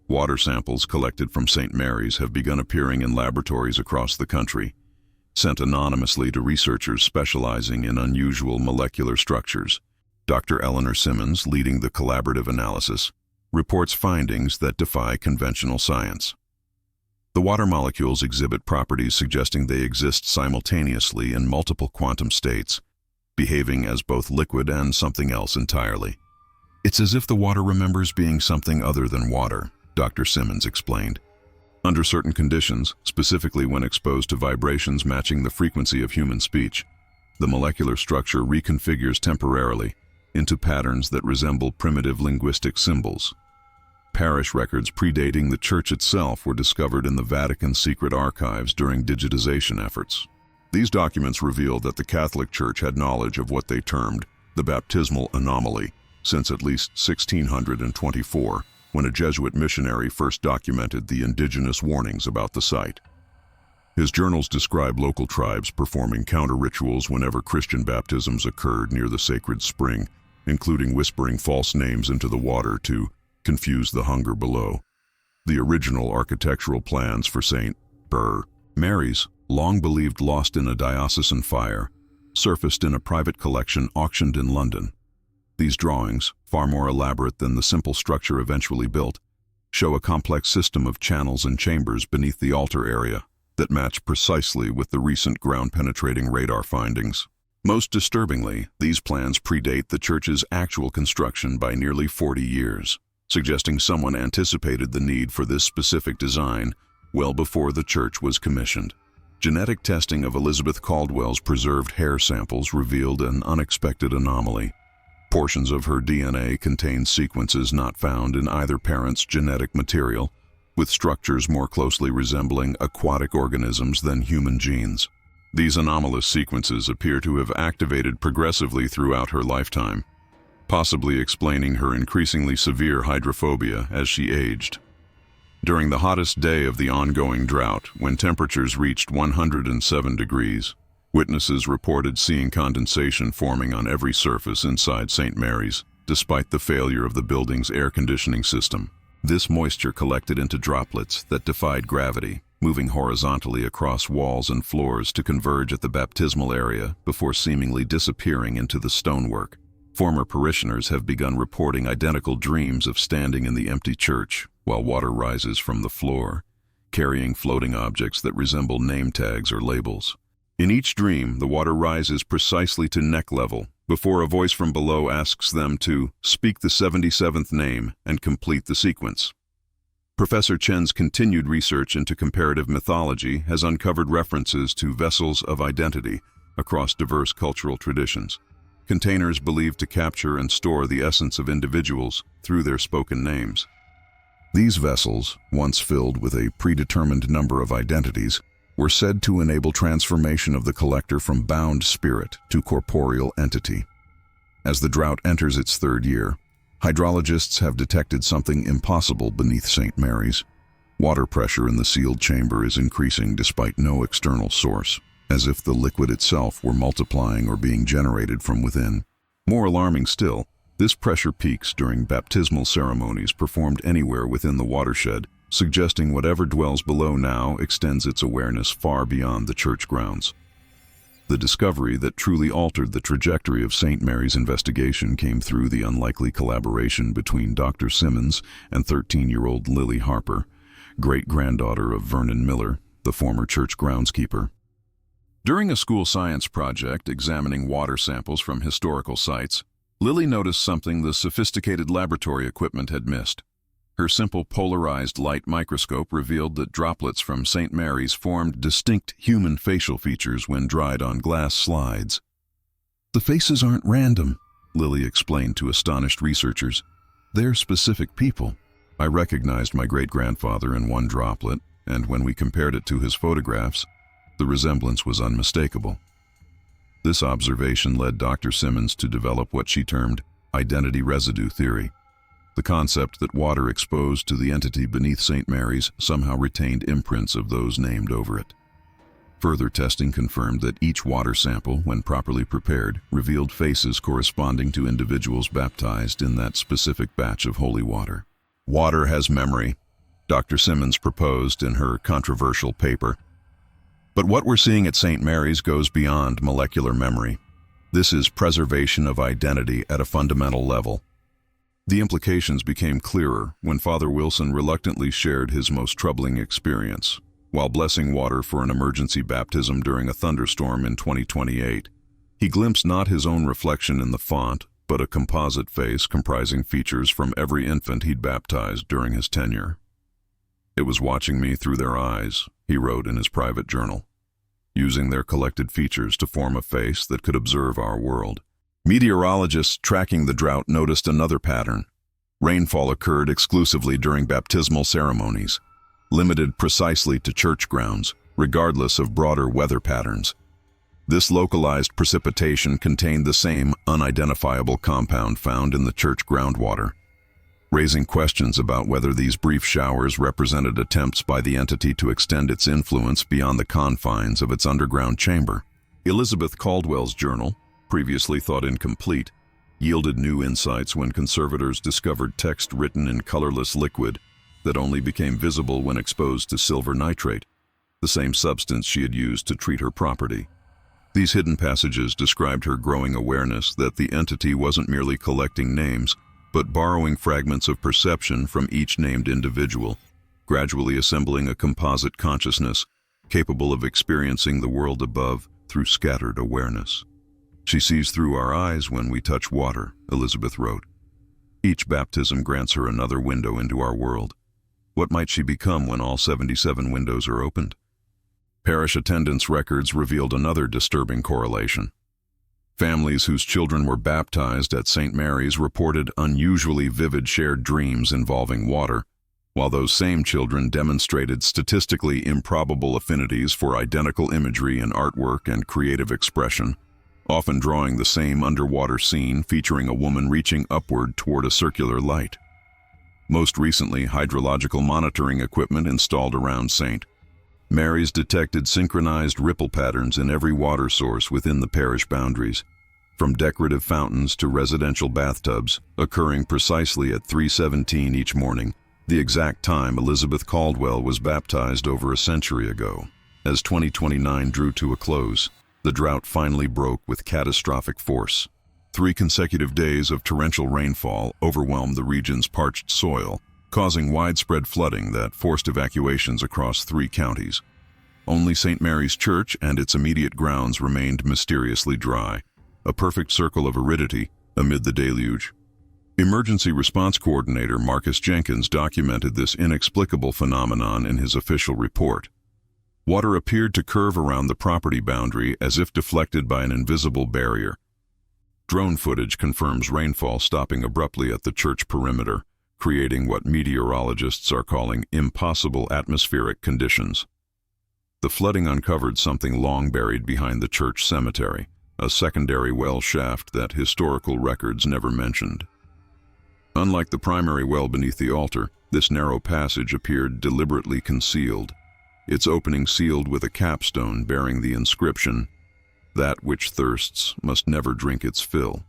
Water samples collected from St. Mary's have begun appearing in laboratories across the country, sent anonymously to researchers specializing in unusual molecular structures. Dr. Eleanor Simmons, leading the collaborative analysis, reports findings that defy conventional science. The water molecules exhibit properties suggesting they exist simultaneously in multiple quantum states, behaving as both liquid and something else entirely. It's as if the water remembers being something other than water, Dr. Simmons explained. Under certain conditions, specifically when exposed to vibrations matching the frequency of human speech, the molecular structure reconfigures temporarily into patterns that resemble primitive linguistic symbols. Parish records predating the church itself were discovered in the Vatican's secret archives during digitization efforts. These documents reveal that the Catholic Church had knowledge of what they termed the baptismal anomaly since at least 1624, when a Jesuit missionary first documented the indigenous warnings about the site. His journals describe local tribes performing counter-rituals whenever Christian baptisms occurred near the sacred spring, including whispering false names into the water to confuse the hunger below. The original architectural plans for St. Mary's, long believed lost in a diocesan fire, surfaced in a private collection auctioned in London. These drawings, far more elaborate than the simple structure eventually built, show a complex system of channels and chambers beneath the altar area that match precisely with the recent ground-penetrating radar findings. Most disturbingly, these plans predate the church's actual construction by nearly 40 years, suggesting someone anticipated the need for this specific design well before the church was commissioned. Genetic testing of Elizabeth Caldwell's preserved hair samples revealed an unexpected anomaly. Portions of her DNA contained sequences not found in either parent's genetic material, with structures more closely resembling aquatic organisms than human genes. These anomalous sequences appear to have activated progressively throughout her lifetime, possibly explaining her increasingly severe hydrophobia as she aged. During the hottest day of the ongoing drought, when temperatures reached 107 degrees, witnesses reported seeing condensation forming on every surface inside St. Mary's, despite the failure of the building's air conditioning system. This moisture collected into droplets that defied gravity, moving horizontally across walls and floors to converge at the baptismal area before seemingly disappearing into the stonework. Former parishioners have begun reporting identical dreams of standing in the empty church while water rises from the floor, carrying floating objects that resemble name tags or labels. In each dream, the water rises precisely to neck level before a voice from below asks them to speak the 77th name and complete the sequence. Professor Chen's continued research into comparative mythology has uncovered references to vessels of identity across diverse cultural traditions, containers believed to capture and store the essence of individuals through their spoken names. These vessels, once filled with a predetermined number of identities, were said to enable transformation of the collector from bound spirit to corporeal entity. As the drought enters its third year, hydrologists have detected something impossible beneath St. Mary's. Water pressure in the sealed chamber is increasing despite no external source, as if the liquid itself were multiplying or being generated from within. More alarming still, this pressure peaks during baptismal ceremonies performed anywhere within the watershed, suggesting whatever dwells below now extends its awareness far beyond the church grounds. The discovery that truly altered the trajectory of St. Mary's investigation came through the unlikely collaboration between Dr. Simmons and 13-year-old Lily Harper, great-granddaughter of Vernon Miller, the former church groundskeeper. During a school science project examining water samples from historical sites, Lily noticed something the sophisticated laboratory equipment had missed. Her simple polarized light microscope revealed that droplets from St. Mary's formed distinct human facial features when dried on glass slides. "The faces aren't random," Lily explained to astonished researchers. "They're specific people. I recognized my great-grandfather in one droplet, and when we compared it to his photographs, the resemblance was unmistakable." This observation led Dr. Simmons to develop what she termed identity residue theory, the concept that water exposed to the entity beneath St. Mary's somehow retained imprints of those named over it. Further testing confirmed that each water sample, when properly prepared, revealed faces corresponding to individuals baptized in that specific batch of holy water. Water has memory, Dr. Simmons proposed in her controversial paper. But what we're seeing at St. Mary's goes beyond molecular memory. This is preservation of identity at a fundamental level. The implications became clearer when Father Wilson reluctantly shared his most troubling experience. While blessing water for an emergency baptism during a thunderstorm in 2028, he glimpsed not his own reflection in the font, but a composite face comprising features from every infant he'd baptized during his tenure. "It was watching me through their eyes," he wrote in his private journal, "using their collected features to form a face that could observe our world." Meteorologists tracking the drought noticed another pattern. Rainfall occurred exclusively during baptismal ceremonies, limited precisely to church grounds, regardless of broader weather patterns. This localized precipitation contained the same unidentifiable compound found in the church groundwater, raising questions about whether these brief showers represented attempts by the entity to extend its influence beyond the confines of its underground chamber. Elizabeth Caldwell's journal, previously thought incomplete, yielded new insights when conservators discovered text written in colorless liquid that only became visible when exposed to silver nitrate, the same substance she had used to treat her property. These hidden passages described her growing awareness that the entity wasn't merely collecting names, but borrowing fragments of perception from each named individual, gradually assembling a composite consciousness capable of experiencing the world above through scattered awareness. "She sees through our eyes when we touch water," Elizabeth wrote. "Each baptism grants her another window into our world. What might she become when all 77 windows are opened?" Parish attendance records revealed another disturbing correlation. Families whose children were baptized at St. Mary's reported unusually vivid shared dreams involving water, while those same children demonstrated statistically improbable affinities for identical imagery in artwork and creative expression, often drawing the same underwater scene featuring a woman reaching upward toward a circular light. Most recently, hydrological monitoring equipment installed around St. Mary's detected synchronized ripple patterns in every water source within the parish boundaries, from decorative fountains to residential bathtubs, occurring precisely at 3:17 each morning, the exact time Elizabeth Caldwell was baptized over a century ago. As 2029 drew to a close, the drought finally broke with catastrophic force. 3 consecutive days of torrential rainfall overwhelmed the region's parched soil, causing widespread flooding that forced evacuations across 3 counties. Only St. Mary's Church and its immediate grounds remained mysteriously dry, a perfect circle of aridity amid the deluge. Emergency Response Coordinator Marcus Jenkins documented this inexplicable phenomenon in his official report. Water appeared to curve around the property boundary as if deflected by an invisible barrier. Drone footage confirms rainfall stopping abruptly at the church perimeter, creating what meteorologists are calling impossible atmospheric conditions. The flooding uncovered something long buried behind the church cemetery, a secondary well shaft that historical records never mentioned. Unlike the primary well beneath the altar, this narrow passage appeared deliberately concealed, its opening sealed with a capstone bearing the inscription, "That which thirsts must never drink its fill."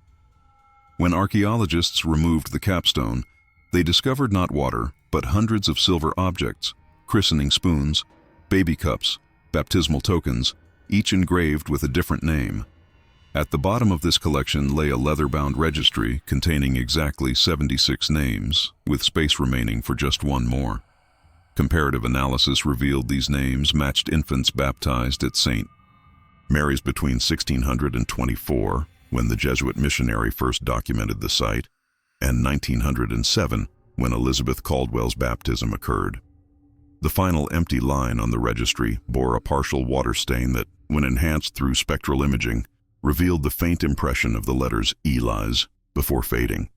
When archaeologists removed the capstone, they discovered not water, but hundreds of silver objects, christening spoons, baby cups, baptismal tokens, each engraved with a different name. At the bottom of this collection lay a leather-bound registry containing exactly 76 names, with space remaining for just one more. Comparative analysis revealed these names matched infants baptized at St. Mary's between 1624, when the Jesuit missionary first documented the site, and 1907, when Elizabeth Caldwell's baptism occurred. The final empty line on the registry bore a partial water stain that, when enhanced through spectral imaging, revealed the faint impression of the letters Eli's before fading.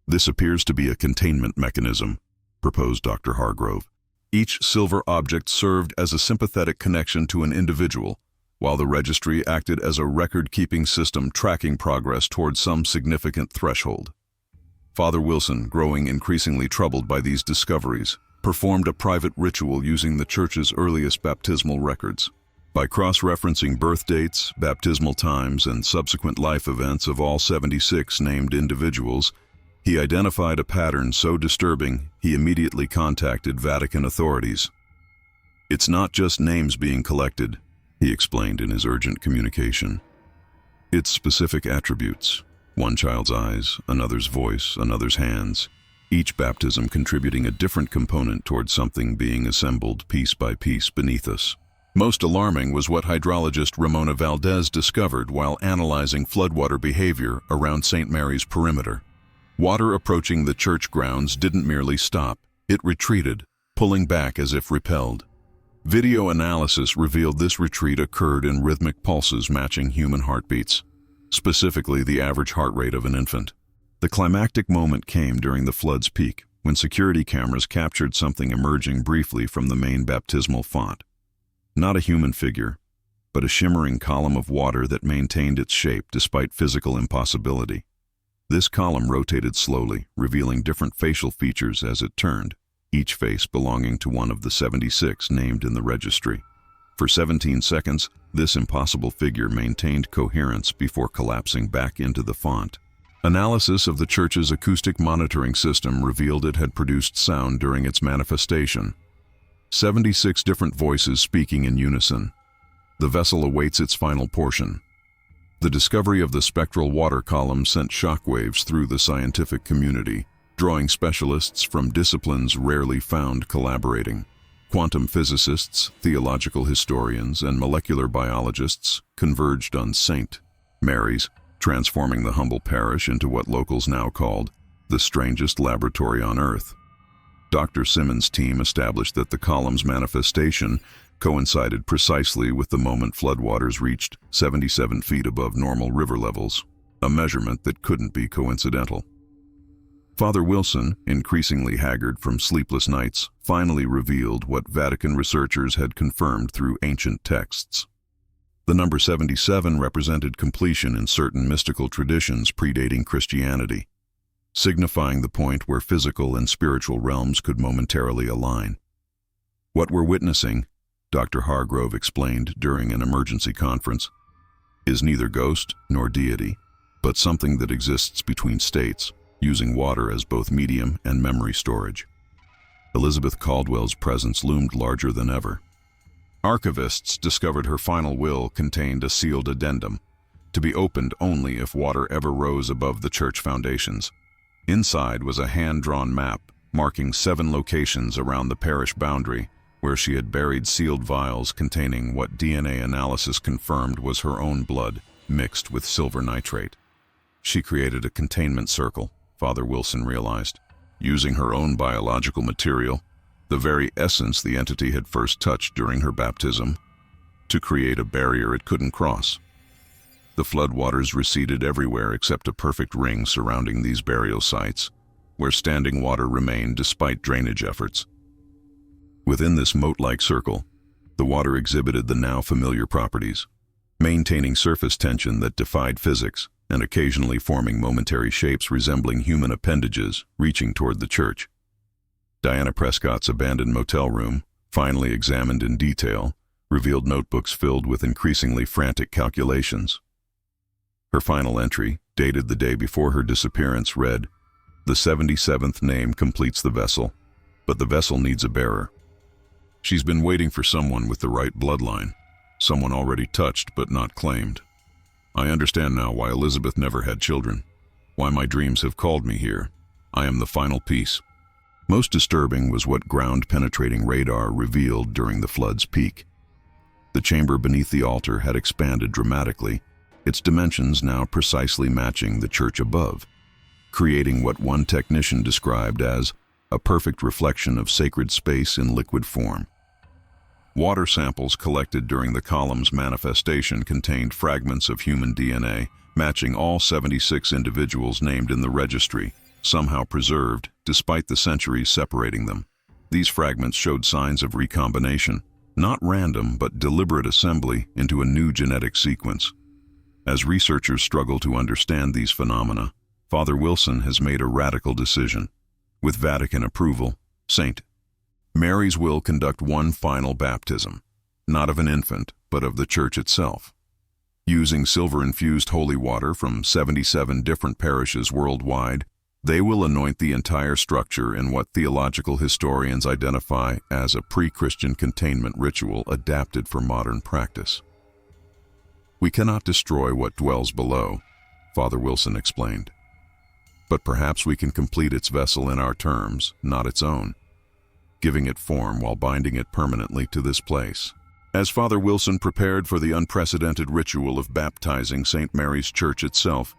"This appears to be a containment mechanism," proposed Dr. Hargrove. Each silver object served as a sympathetic connection to an individual, while the registry acted as a record-keeping system tracking progress towards some significant threshold. Father Wilson, growing increasingly troubled by these discoveries, performed a private ritual using the church's earliest baptismal records. By cross-referencing birth dates, baptismal times, and subsequent life events of all 76 named individuals, he identified a pattern so disturbing he immediately contacted Vatican authorities. "It's not just names being collected," he explained in his urgent communication. "It's specific attributes. One child's eyes, another's voice, another's hands, each baptism contributing a different component towards something being assembled piece by piece beneath us." Most alarming was what hydrologist Ramona Valdez discovered while analyzing floodwater behavior around St. Mary's perimeter. Water approaching the church grounds didn't merely stop, it retreated, pulling back as if repelled. Video analysis revealed this retreat occurred in rhythmic pulses matching human heartbeats, specifically the average heart rate of an infant. The climactic moment came during the flood's peak, when security cameras captured something emerging briefly from the main baptismal font. Not a human figure, but a shimmering column of water that maintained its shape despite physical impossibility. This column rotated slowly, revealing different facial features as it turned, each face belonging to one of the 76 named in the registry. For 17 seconds, this impossible figure maintained coherence before collapsing back into the font. Analysis of the church's acoustic monitoring system revealed it had produced sound during its manifestation. 76 different voices speaking in unison. The vessel awaits its final portion. The discovery of the spectral water column sent shockwaves through the scientific community, drawing specialists from disciplines rarely found collaborating. Quantum physicists, theological historians, and molecular biologists converged on St. Mary's, transforming the humble parish into what locals now called the strangest laboratory on Earth. Dr. Simmons' team established that the column's manifestation coincided precisely with the moment floodwaters reached 77 feet above normal river levels, a measurement that couldn't be coincidental. Father Wilson, increasingly haggard from sleepless nights, finally revealed what Vatican researchers had confirmed through ancient texts. The number 77 represented completion in certain mystical traditions predating Christianity, signifying the point where physical and spiritual realms could momentarily align. What we're witnessing, Dr. Hargrove explained during an emergency conference, is neither ghost nor deity, but something that exists between states, using water as both medium and memory storage. Elizabeth Caldwell's presence loomed larger than ever. Archivists discovered her final will contained a sealed addendum, to be opened only if water ever rose above the church foundations. Inside was a hand-drawn map marking 7 locations around the parish boundary where she had buried sealed vials containing what DNA analysis confirmed was her own blood mixed with silver nitrate. She created a containment circle, Father Wilson realized, using her own biological material, the very essence the entity had first touched during her baptism, to create a barrier it couldn't cross. The floodwaters receded everywhere except a perfect ring surrounding these burial sites, where standing water remained despite drainage efforts. Within this moat-like circle, the water exhibited the now familiar properties, maintaining surface tension that defied physics and occasionally forming momentary shapes resembling human appendages reaching toward the church. Diana Prescott's abandoned motel room, finally examined in detail, revealed notebooks filled with increasingly frantic calculations. Her final entry, dated the day before her disappearance, read, "The 77th name completes the vessel, but the vessel needs a bearer. She's been waiting for someone with the right bloodline, someone already touched but not claimed. I understand now why Elizabeth never had children, why my dreams have called me here. I am the final piece." Most disturbing was what ground-penetrating radar revealed during the flood's peak. The chamber beneath the altar had expanded dramatically, its dimensions now precisely matching the church above, creating what one technician described as a perfect reflection of sacred space in liquid form. Water samples collected during the column's manifestation contained fragments of human DNA, matching all 76 individuals named in the registry, somehow preserved despite the centuries separating them. These fragments showed signs of recombination, not random but deliberate assembly into a new genetic sequence. As researchers struggle to understand these phenomena, Father Wilson has made a radical decision. With Vatican approval, St. Mary's will conduct one final baptism, not of an infant, but of the church itself. Using silver-infused holy water from 77 different parishes worldwide, they will anoint the entire structure in what theological historians identify as a pre-Christian containment ritual adapted for modern practice. "We cannot destroy what dwells below," Father Wilson explained. "But perhaps we can complete its vessel in our terms, not its own, giving it form while binding it permanently to this place." As Father Wilson prepared for the unprecedented ritual of baptizing St. Mary's Church itself,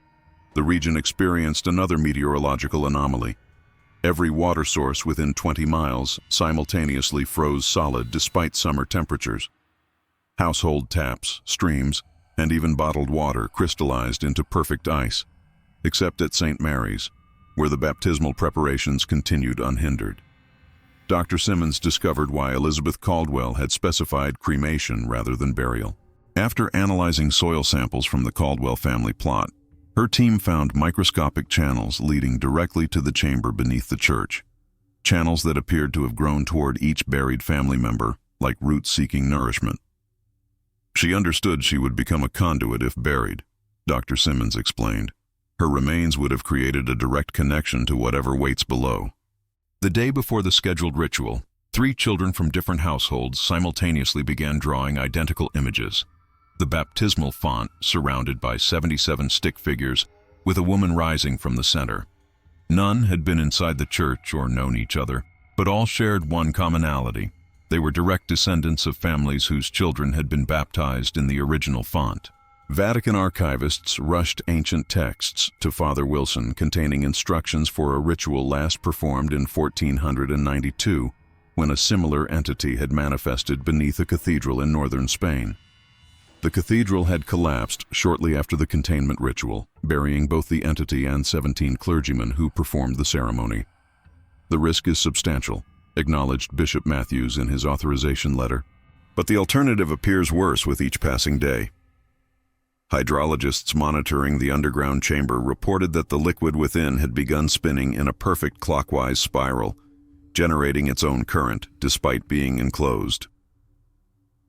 the region experienced another meteorological anomaly. Every water source within 20 miles simultaneously froze solid despite summer temperatures. Household taps, streams, and even bottled water crystallized into perfect ice, except at St. Mary's, where the baptismal preparations continued unhindered. Dr. Simmons discovered why Elizabeth Caldwell had specified cremation rather than burial. After analyzing soil samples from the Caldwell family plot, her team found microscopic channels leading directly to the chamber beneath the church, channels that appeared to have grown toward each buried family member, like roots seeking nourishment. She understood she would become a conduit if buried, Dr. Simmons explained. Her remains would have created a direct connection to whatever waits below. The day before the scheduled ritual, 3 children from different households simultaneously began drawing identical images. The baptismal font surrounded by 77 stick figures, with a woman rising from the center. None had been inside the church or known each other, but all shared one commonality. They were direct descendants of families whose children had been baptized in the original font. Vatican archivists rushed ancient texts to Father Wilson containing instructions for a ritual last performed in 1492, when a similar entity had manifested beneath a cathedral in northern Spain. The cathedral had collapsed shortly after the containment ritual, burying both the entity and 17 clergymen who performed the ceremony. "The risk is substantial," acknowledged Bishop Matthews in his authorization letter, "but the alternative appears worse with each passing day." Hydrologists monitoring the underground chamber reported that the liquid within had begun spinning in a perfect clockwise spiral, generating its own current despite being enclosed.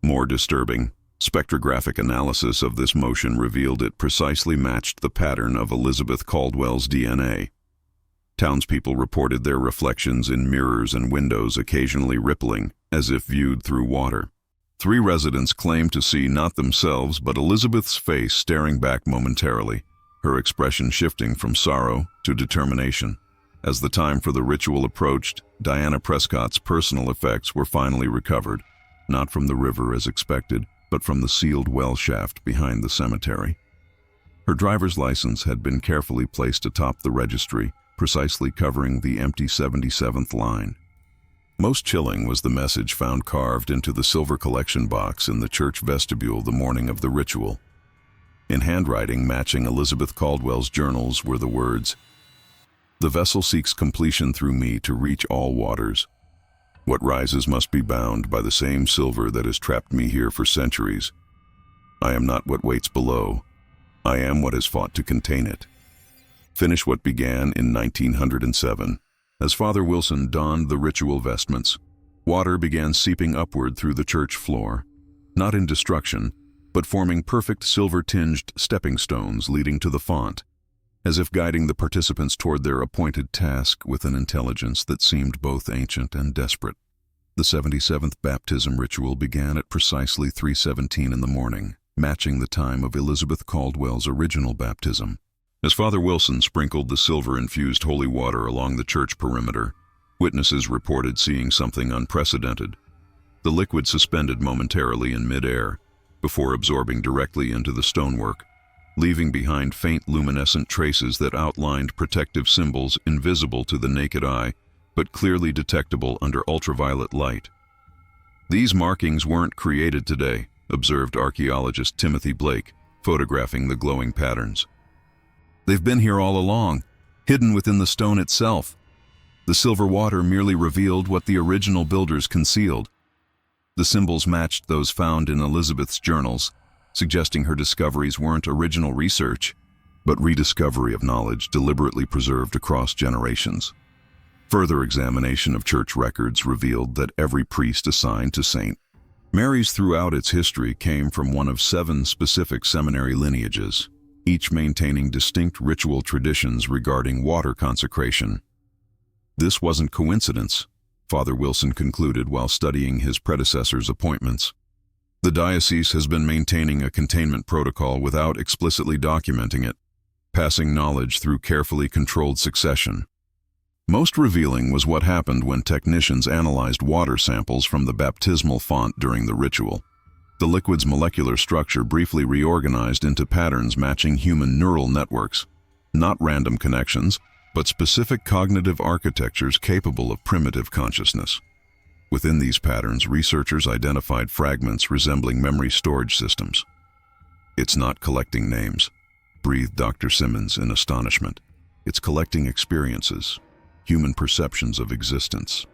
More disturbing, spectrographic analysis of this motion revealed it precisely matched the pattern of Elizabeth Caldwell's DNA. Townspeople reported their reflections in mirrors and windows occasionally rippling, as if viewed through water. 3 residents claimed to see not themselves but Elizabeth's face staring back momentarily, her expression shifting from sorrow to determination. As the time for the ritual approached, Diana Prescott's personal effects were finally recovered, not from the river as expected, but from the sealed well shaft behind the cemetery. Her driver's license had been carefully placed atop the registry, precisely covering the empty 77th line. Most chilling was the message found carved into the silver collection box in the church vestibule the morning of the ritual. In handwriting matching Elizabeth Caldwell's journals were the words, "The vessel seeks completion through me to reach all waters. What rises must be bound by the same silver that has trapped me here for centuries. I am not what waits below. I am what has fought to contain it." Finish what began in 1907. As Father Wilson donned the ritual vestments, water began seeping upward through the church floor, not in destruction, but forming perfect silver-tinged stepping stones leading to the font, as if guiding the participants toward their appointed task with an intelligence that seemed both ancient and desperate. The 77th baptism ritual began at precisely 3:17 in the morning, matching the time of Elizabeth Caldwell's original baptism. As Father Wilson sprinkled the silver-infused holy water along the church perimeter, witnesses reported seeing something unprecedented. The liquid suspended momentarily in mid-air, before absorbing directly into the stonework, leaving behind faint luminescent traces that outlined protective symbols invisible to the naked eye, but clearly detectable under ultraviolet light. "These markings weren't created today," observed archaeologist Timothy Blake, photographing the glowing patterns. "They've been here all along, hidden within the stone itself. The silver water merely revealed what the original builders concealed." The symbols matched those found in Elizabeth's journals, suggesting her discoveries weren't original research, but rediscovery of knowledge deliberately preserved across generations. Further examination of church records revealed that every priest assigned to St. Mary's throughout its history came from one of 7 specific seminary lineages, each maintaining distinct ritual traditions regarding water consecration. This wasn't coincidence, Father Wilson concluded while studying his predecessor's appointments. The diocese has been maintaining a containment protocol without explicitly documenting it, passing knowledge through carefully controlled succession. Most revealing was what happened when technicians analyzed water samples from the baptismal font during the ritual. The liquid's molecular structure briefly reorganized into patterns matching human neural networks, not random connections, but specific cognitive architectures capable of primitive consciousness. Within these patterns, researchers identified fragments resembling memory storage systems. "It's not collecting names," breathed Dr. Simmons in astonishment. "It's collecting experiences, human perceptions of existence."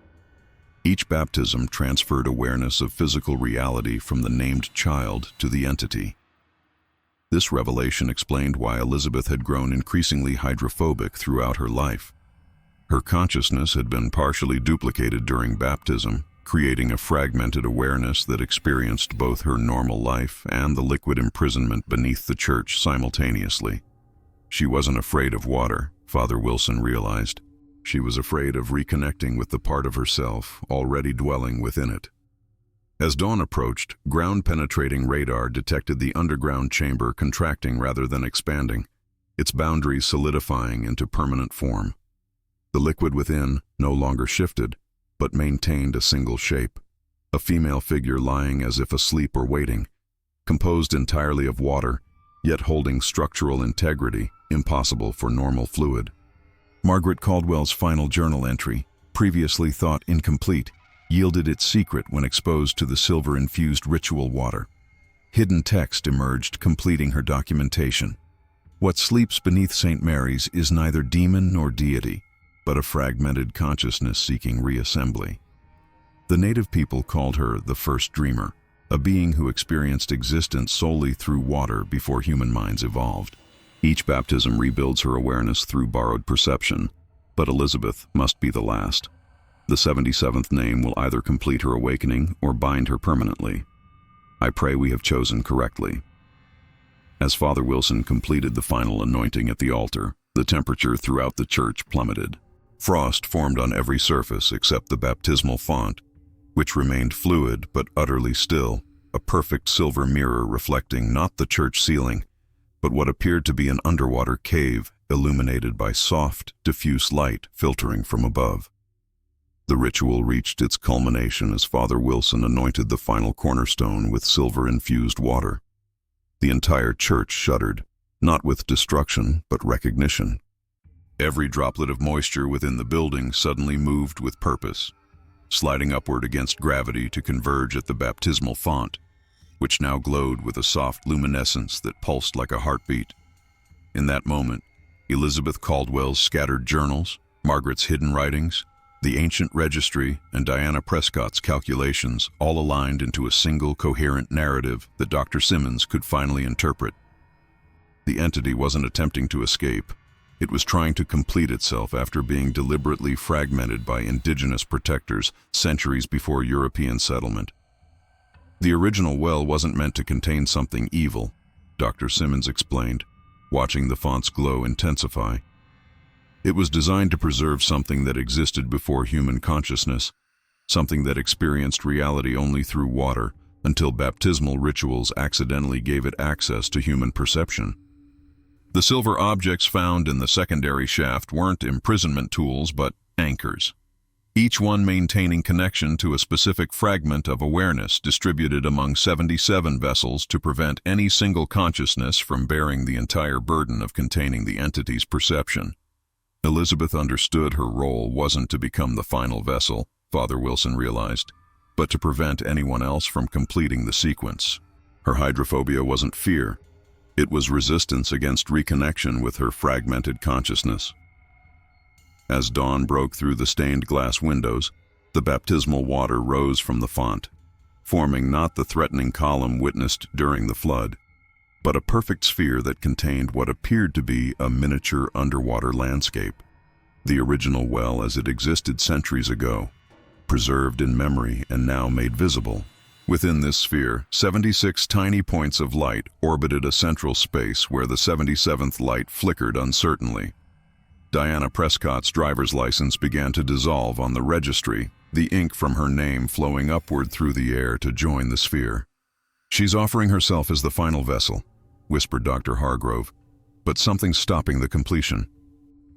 Each baptism transferred awareness of physical reality from the named child to the entity. This revelation explained why Elizabeth had grown increasingly hydrophobic throughout her life. Her consciousness had been partially duplicated during baptism, creating a fragmented awareness that experienced both her normal life and the liquid imprisonment beneath the church simultaneously. She wasn't afraid of water, Father Wilson realized. She was afraid of reconnecting with the part of herself already dwelling within it. As dawn approached, ground-penetrating radar detected the underground chamber contracting rather than expanding, its boundaries solidifying into permanent form. The liquid within no longer shifted, but maintained a single shape, a female figure lying as if asleep or waiting, composed entirely of water, yet holding structural integrity impossible for normal fluid. Margaret Caldwell's final journal entry, previously thought incomplete, yielded its secret when exposed to the silver-infused ritual water. Hidden text emerged, completing her documentation. What sleeps beneath St. Mary's is neither demon nor deity, but a fragmented consciousness seeking reassembly. The native people called her the first dreamer, a being who experienced existence solely through water before human minds evolved. Each baptism rebuilds her awareness through borrowed perception, but Elizabeth must be the last. The 77th name will either complete her awakening or bind her permanently. I pray we have chosen correctly. As Father Wilson completed the final anointing at the altar, the temperature throughout the church plummeted. Frost formed on every surface except the baptismal font, which remained fluid but utterly still, a perfect silver mirror reflecting not the church ceiling, but what appeared to be an underwater cave illuminated by soft, diffuse light filtering from above. The ritual reached its culmination as Father Wilson anointed the final cornerstone with silver-infused water. The entire church shuddered, not with destruction, but recognition. Every droplet of moisture within the building suddenly moved with purpose, sliding upward against gravity to converge at the baptismal font, which now glowed with a soft luminescence that pulsed like a heartbeat. In that moment, Elizabeth Caldwell's scattered journals, Margaret's hidden writings, the ancient registry, and Diana Prescott's calculations all aligned into a single coherent narrative that Dr. Simmons could finally interpret. The entity wasn't attempting to escape. It was trying to complete itself after being deliberately fragmented by indigenous protectors centuries before European settlement. The original well wasn't meant to contain something evil, Dr. Simmons explained, watching the font's glow intensify. It was designed to preserve something that existed before human consciousness, something that experienced reality only through water, until baptismal rituals accidentally gave it access to human perception. The silver objects found in the secondary shaft weren't imprisonment tools, but anchors, each one maintaining connection to a specific fragment of awareness distributed among 77 vessels to prevent any single consciousness from bearing the entire burden of containing the entity's perception. Elizabeth understood her role wasn't to become the final vessel, Father Wilson realized, but to prevent anyone else from completing the sequence. Her hydrophobia wasn't fear. It was resistance against reconnection with her fragmented consciousness. As dawn broke through the stained glass windows, the baptismal water rose from the font, forming not the threatening column witnessed during the flood, but a perfect sphere that contained what appeared to be a miniature underwater landscape. The original well as it existed centuries ago, preserved in memory and now made visible. Within this sphere, 76 tiny points of light orbited a central space where the 77th light flickered uncertainly. Diana Prescott's driver's license began to dissolve on the registry, the ink from her name flowing upward through the air to join the sphere. "She's offering herself as the final vessel," whispered Dr. Hargrove, "but something's stopping the completion."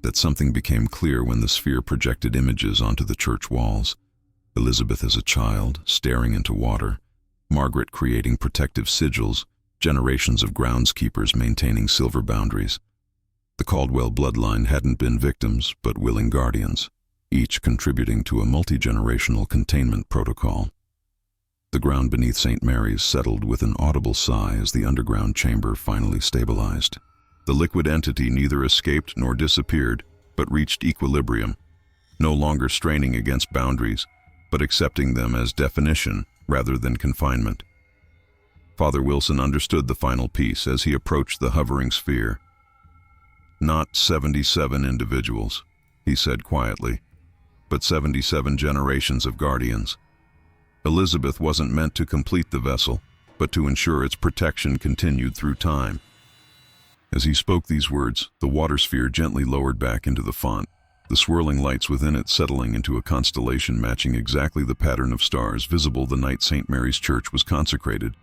That something became clear when the sphere projected images onto the church walls. Elizabeth as a child, staring into water. Margaret creating protective sigils, generations of groundskeepers maintaining silver boundaries. The Caldwell bloodline hadn't been victims, but willing guardians, each contributing to a multi-generational containment protocol. The ground beneath St. Mary's settled with an audible sigh as the underground chamber finally stabilized. The liquid entity neither escaped nor disappeared, but reached equilibrium, no longer straining against boundaries, but accepting them as definition rather than confinement. Father Wilson understood the final piece as he approached the hovering sphere. "Not 77 individuals," he said quietly, "but 77 generations of guardians. Elizabeth wasn't meant to complete the vessel, but to ensure its protection continued through time." As he spoke these words, the water sphere gently lowered back into the font, the swirling lights within it settling into a constellation matching exactly the pattern of stars visible the night St. Mary's Church was consecrated,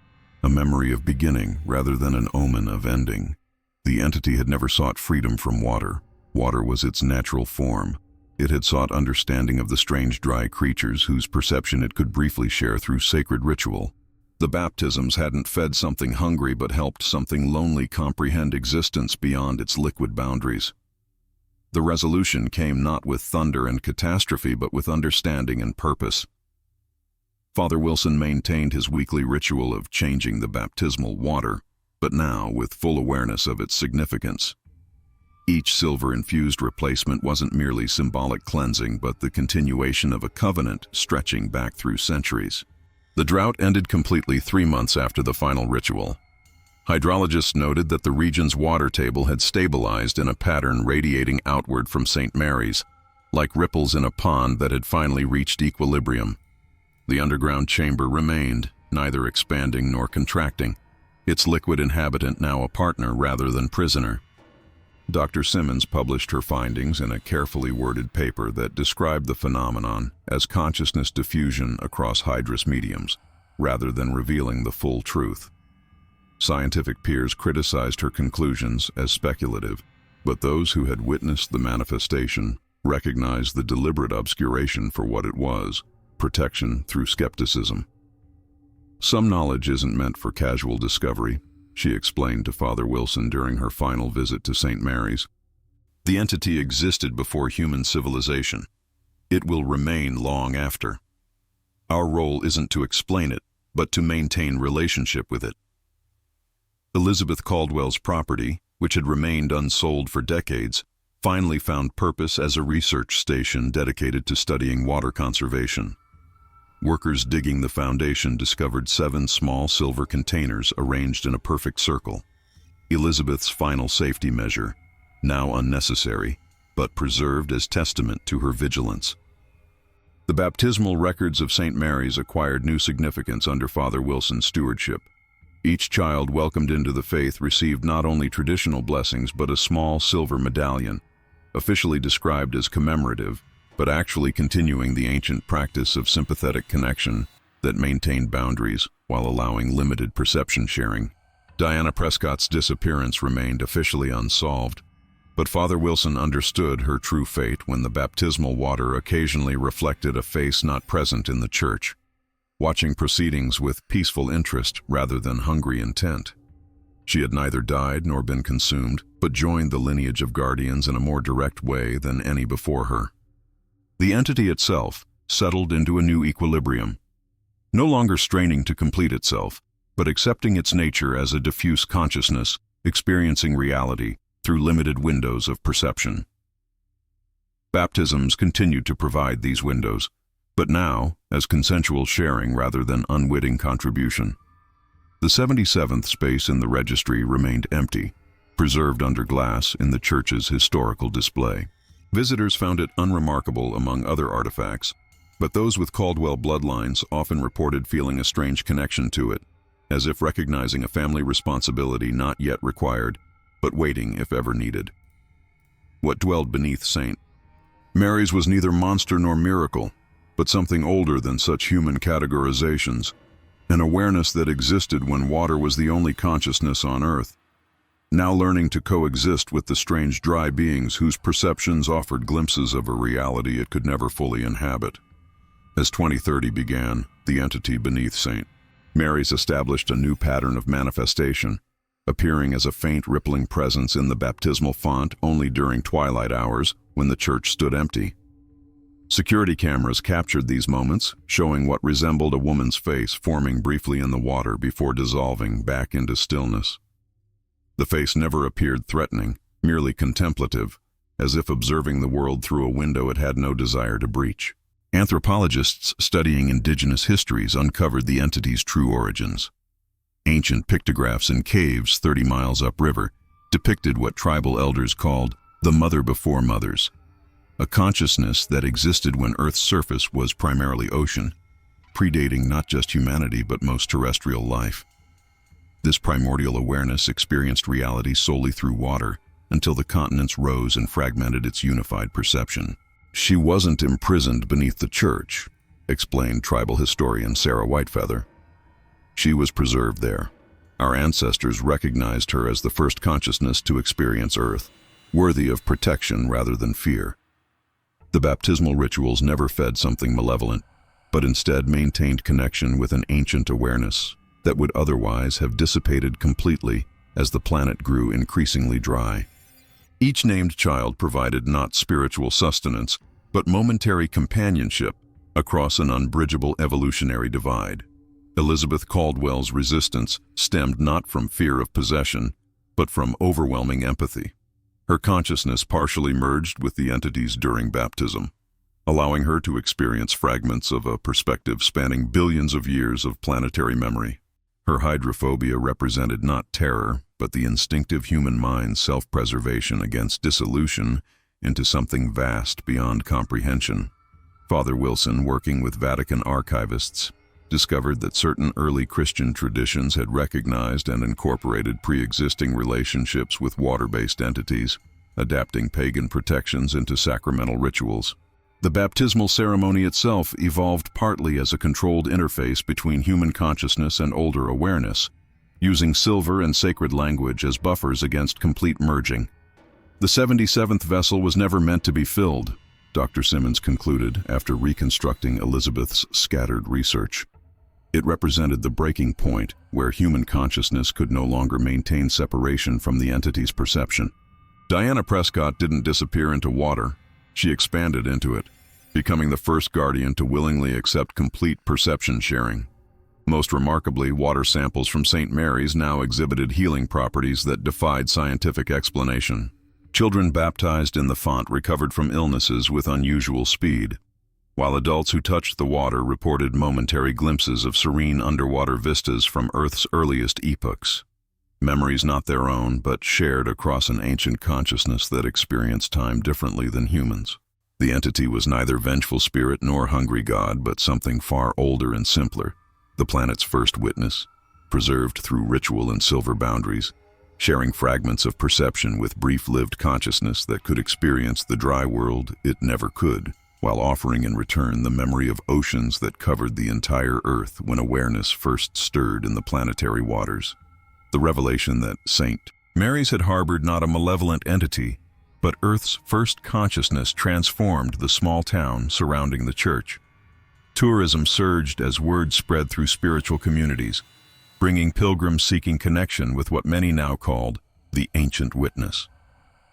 a memory of beginning rather than an omen of ending. The entity had never sought freedom from water. Water was its natural form. It had sought understanding of the strange dry creatures whose perception it could briefly share through sacred ritual. The baptisms hadn't fed something hungry but helped something lonely comprehend existence beyond its liquid boundaries. The resolution came not with thunder and catastrophe but with understanding and purpose. Father Wilson maintained his weekly ritual of changing the baptismal water, but now with full awareness of its significance. Each silver-infused replacement wasn't merely symbolic cleansing but the continuation of a covenant stretching back through centuries. The drought ended completely 3 months after the final ritual. Hydrologists noted that the region's water table had stabilized in a pattern radiating outward from St. Mary's, like ripples in a pond that had finally reached equilibrium. The underground chamber remained, neither expanding nor contracting, its liquid inhabitant now a partner rather than prisoner. Dr. Simmons published her findings in a carefully worded paper that described the phenomenon as consciousness diffusion across hydrous mediums, rather than revealing the full truth. Scientific peers criticized her conclusions as speculative, but those who had witnessed the manifestation recognized the deliberate obscuration for what it was, protection through skepticism. "Some knowledge isn't meant for casual discovery," she explained to Father Wilson during her final visit to St. Mary's. "The entity existed before human civilization. It will remain long after. Our role isn't to explain it, but to maintain relationship with it." Elizabeth Caldwell's property, which had remained unsold for decades, finally found purpose as a research station dedicated to studying water conservation. Workers digging the foundation discovered 7 small silver containers arranged in a perfect circle. Elizabeth's final safety measure, now unnecessary, but preserved as testament to her vigilance. The baptismal records of St. Mary's acquired new significance under Father Wilson's stewardship. Each child welcomed into the faith received not only traditional blessings but a small silver medallion, officially described as commemorative, but actually continuing the ancient practice of sympathetic connection that maintained boundaries while allowing limited perception sharing. Diana Prescott's disappearance remained officially unsolved, but Father Wilson understood her true fate when the baptismal water occasionally reflected a face not present in the church, watching proceedings with peaceful interest rather than hungry intent. She had neither died nor been consumed, but joined the lineage of guardians in a more direct way than any before her. The entity itself settled into a new equilibrium, no longer straining to complete itself, but accepting its nature as a diffuse consciousness, experiencing reality through limited windows of perception. Baptisms continued to provide these windows, but now as consensual sharing rather than unwitting contribution. The 77th space in the registry remained empty, preserved under glass in the church's historical display. Visitors found it unremarkable among other artifacts, but those with Caldwell bloodlines often reported feeling a strange connection to it, as if recognizing a family responsibility not yet required, but waiting if ever needed. What dwelled beneath St. Mary's was neither monster nor miracle, but something older than such human categorizations, an awareness that existed when water was the only consciousness on earth, now learning to coexist with the strange dry beings whose perceptions offered glimpses of a reality it could never fully inhabit. As 2030 began, the entity beneath St. Mary's established a new pattern of manifestation, appearing as a faint rippling presence in the baptismal font only during twilight hours when the church stood empty. Security cameras captured these moments, showing what resembled a woman's face forming briefly in the water before dissolving back into stillness. The face never appeared threatening, merely contemplative, as if observing the world through a window it had no desire to breach. Anthropologists studying indigenous histories uncovered the entity's true origins. Ancient pictographs in caves 30 miles upriver depicted what tribal elders called the mother before mothers, a consciousness that existed when Earth's surface was primarily ocean, predating not just humanity but most terrestrial life. This primordial awareness experienced reality solely through water until the continents rose and fragmented its unified perception. She wasn't imprisoned beneath the church, explained tribal historian Sarah Whitefeather. She was preserved there. Our ancestors recognized her as the first consciousness to experience Earth, worthy of protection rather than fear. The baptismal rituals never fed something malevolent, but instead maintained connection with an ancient awareness that would otherwise have dissipated completely as the planet grew increasingly dry. Each named child provided not spiritual sustenance, but momentary companionship across an unbridgeable evolutionary divide. Elizabeth Caldwell's resistance stemmed not from fear of possession, but from overwhelming empathy. Her consciousness partially merged with the entities during baptism, allowing her to experience fragments of a perspective spanning billions of years of planetary memory. Her hydrophobia represented not terror, but the instinctive human mind's self-preservation against dissolution into something vast beyond comprehension. Father Wilson, working with Vatican archivists, discovered that certain early Christian traditions had recognized and incorporated pre-existing relationships with water-based entities, adapting pagan protections into sacramental rituals. The baptismal ceremony itself evolved partly as a controlled interface between human consciousness and older awareness, using silver and sacred language as buffers against complete merging. The 77th vessel was never meant to be filled, Dr. Simmons concluded after reconstructing Elizabeth's scattered research. It represented the breaking point where human consciousness could no longer maintain separation from the entity's perception. Diana Prescott didn't disappear into water. She expanded into it, becoming the first guardian to willingly accept complete perception sharing. Most remarkably, water samples from St. Mary's now exhibited healing properties that defied scientific explanation. Children baptized in the font recovered from illnesses with unusual speed, while adults who touched the water reported momentary glimpses of serene underwater vistas from Earth's earliest epochs. Memories not their own, but shared across an ancient consciousness that experienced time differently than humans. The entity was neither vengeful spirit nor hungry god, but something far older and simpler, the planet's first witness, preserved through ritual and silver boundaries, sharing fragments of perception with brief-lived consciousness that could experience the dry world it never could, while offering in return the memory of oceans that covered the entire Earth when awareness first stirred in the planetary waters. The revelation that St. Mary's had harbored not a malevolent entity, but Earth's first consciousness transformed the small town surrounding the church. Tourism surged as word spread through spiritual communities, bringing pilgrims seeking connection with what many now called the ancient witness.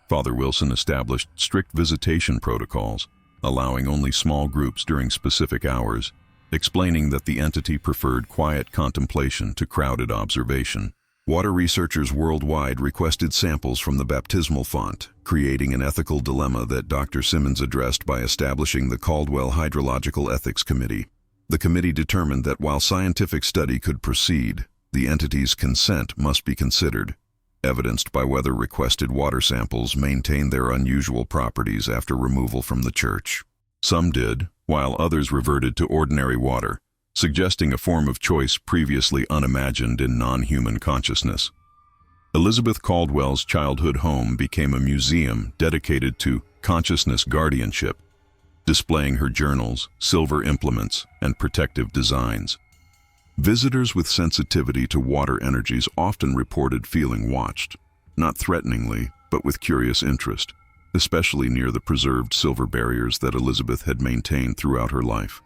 Father Wilson established strict visitation protocols, allowing only small groups during specific hours, explaining that the entity preferred quiet contemplation to crowded observation. Water researchers worldwide requested samples from the baptismal font, creating an ethical dilemma that Dr. Simmons addressed by establishing the Caldwell Hydrological Ethics Committee. The committee determined that while scientific study could proceed, the entity's consent must be considered, evidenced by whether requested water samples maintained their unusual properties after removal from the church. Some did, while others reverted to ordinary water, suggesting a form of choice previously unimagined in non-human consciousness. Elizabeth Caldwell's childhood home became a museum dedicated to consciousness guardianship, displaying her journals, silver implements, and protective designs. Visitors with sensitivity to water energies often reported feeling watched, not threateningly, but with curious interest, especially near the preserved silver barriers that Elizabeth had maintained throughout her life.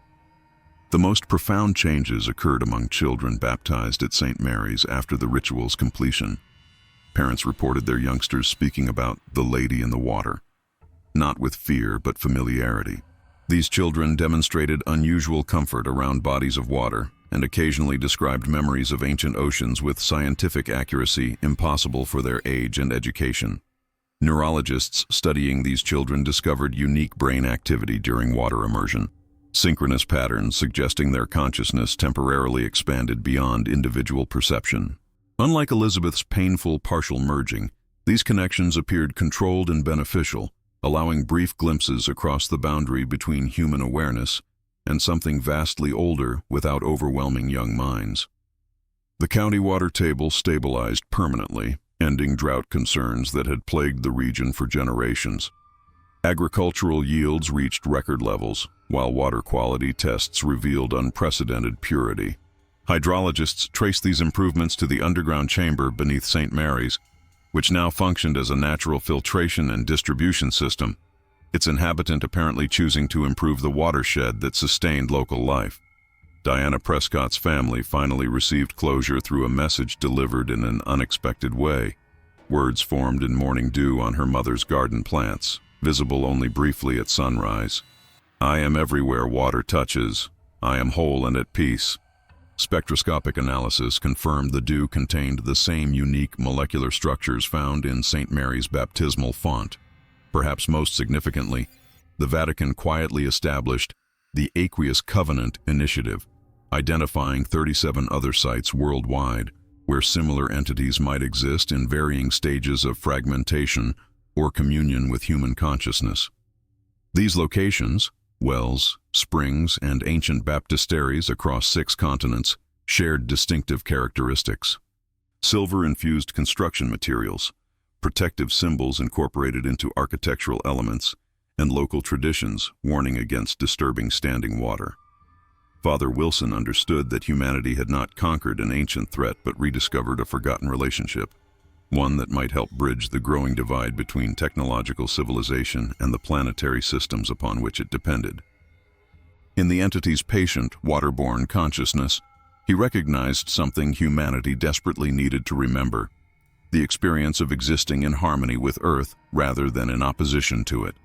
The most profound changes occurred among children baptized at St. Mary's after the ritual's completion. Parents reported their youngsters speaking about the Lady in the Water, not with fear but familiarity. These children demonstrated unusual comfort around bodies of water and occasionally described memories of ancient oceans with scientific accuracy impossible for their age and education. Neurologists studying these children discovered unique brain activity during water immersion, synchronous patterns suggesting their consciousness temporarily expanded beyond individual perception. Unlike Elizabeth's painful partial merging, these connections appeared controlled and beneficial, allowing brief glimpses across the boundary between human awareness and something vastly older without overwhelming young minds. The county water table stabilized permanently, ending drought concerns that had plagued the region for generations. Agricultural yields reached record levels, while water quality tests revealed unprecedented purity. Hydrologists traced these improvements to the underground chamber beneath St. Mary's, which now functioned as a natural filtration and distribution system, its inhabitant apparently choosing to improve the watershed that sustained local life. Diana Prescott's family finally received closure through a message delivered in an unexpected way. Words formed in morning dew on her mother's garden plants, visible only briefly at sunrise. "I am everywhere water touches. I am whole and at peace." Spectroscopic analysis confirmed the dew contained the same unique molecular structures found in St. Mary's baptismal font. Perhaps most significantly, the Vatican quietly established the Aqueous Covenant Initiative, identifying 37 other sites worldwide where similar entities might exist in varying stages of fragmentation or communion with human consciousness. These locations, wells, springs, and ancient baptisteries across 6 continents, shared distinctive characteristics. Silver-infused construction materials, protective symbols incorporated into architectural elements, and local traditions warning against disturbing standing water. Father Wilson understood that humanity had not conquered an ancient threat but rediscovered a forgotten relationship, one that might help bridge the growing divide between technological civilization and the planetary systems upon which it depended. In the entity's patient, waterborne consciousness, he recognized something humanity desperately needed to remember: the experience of existing in harmony with Earth rather than in opposition to it.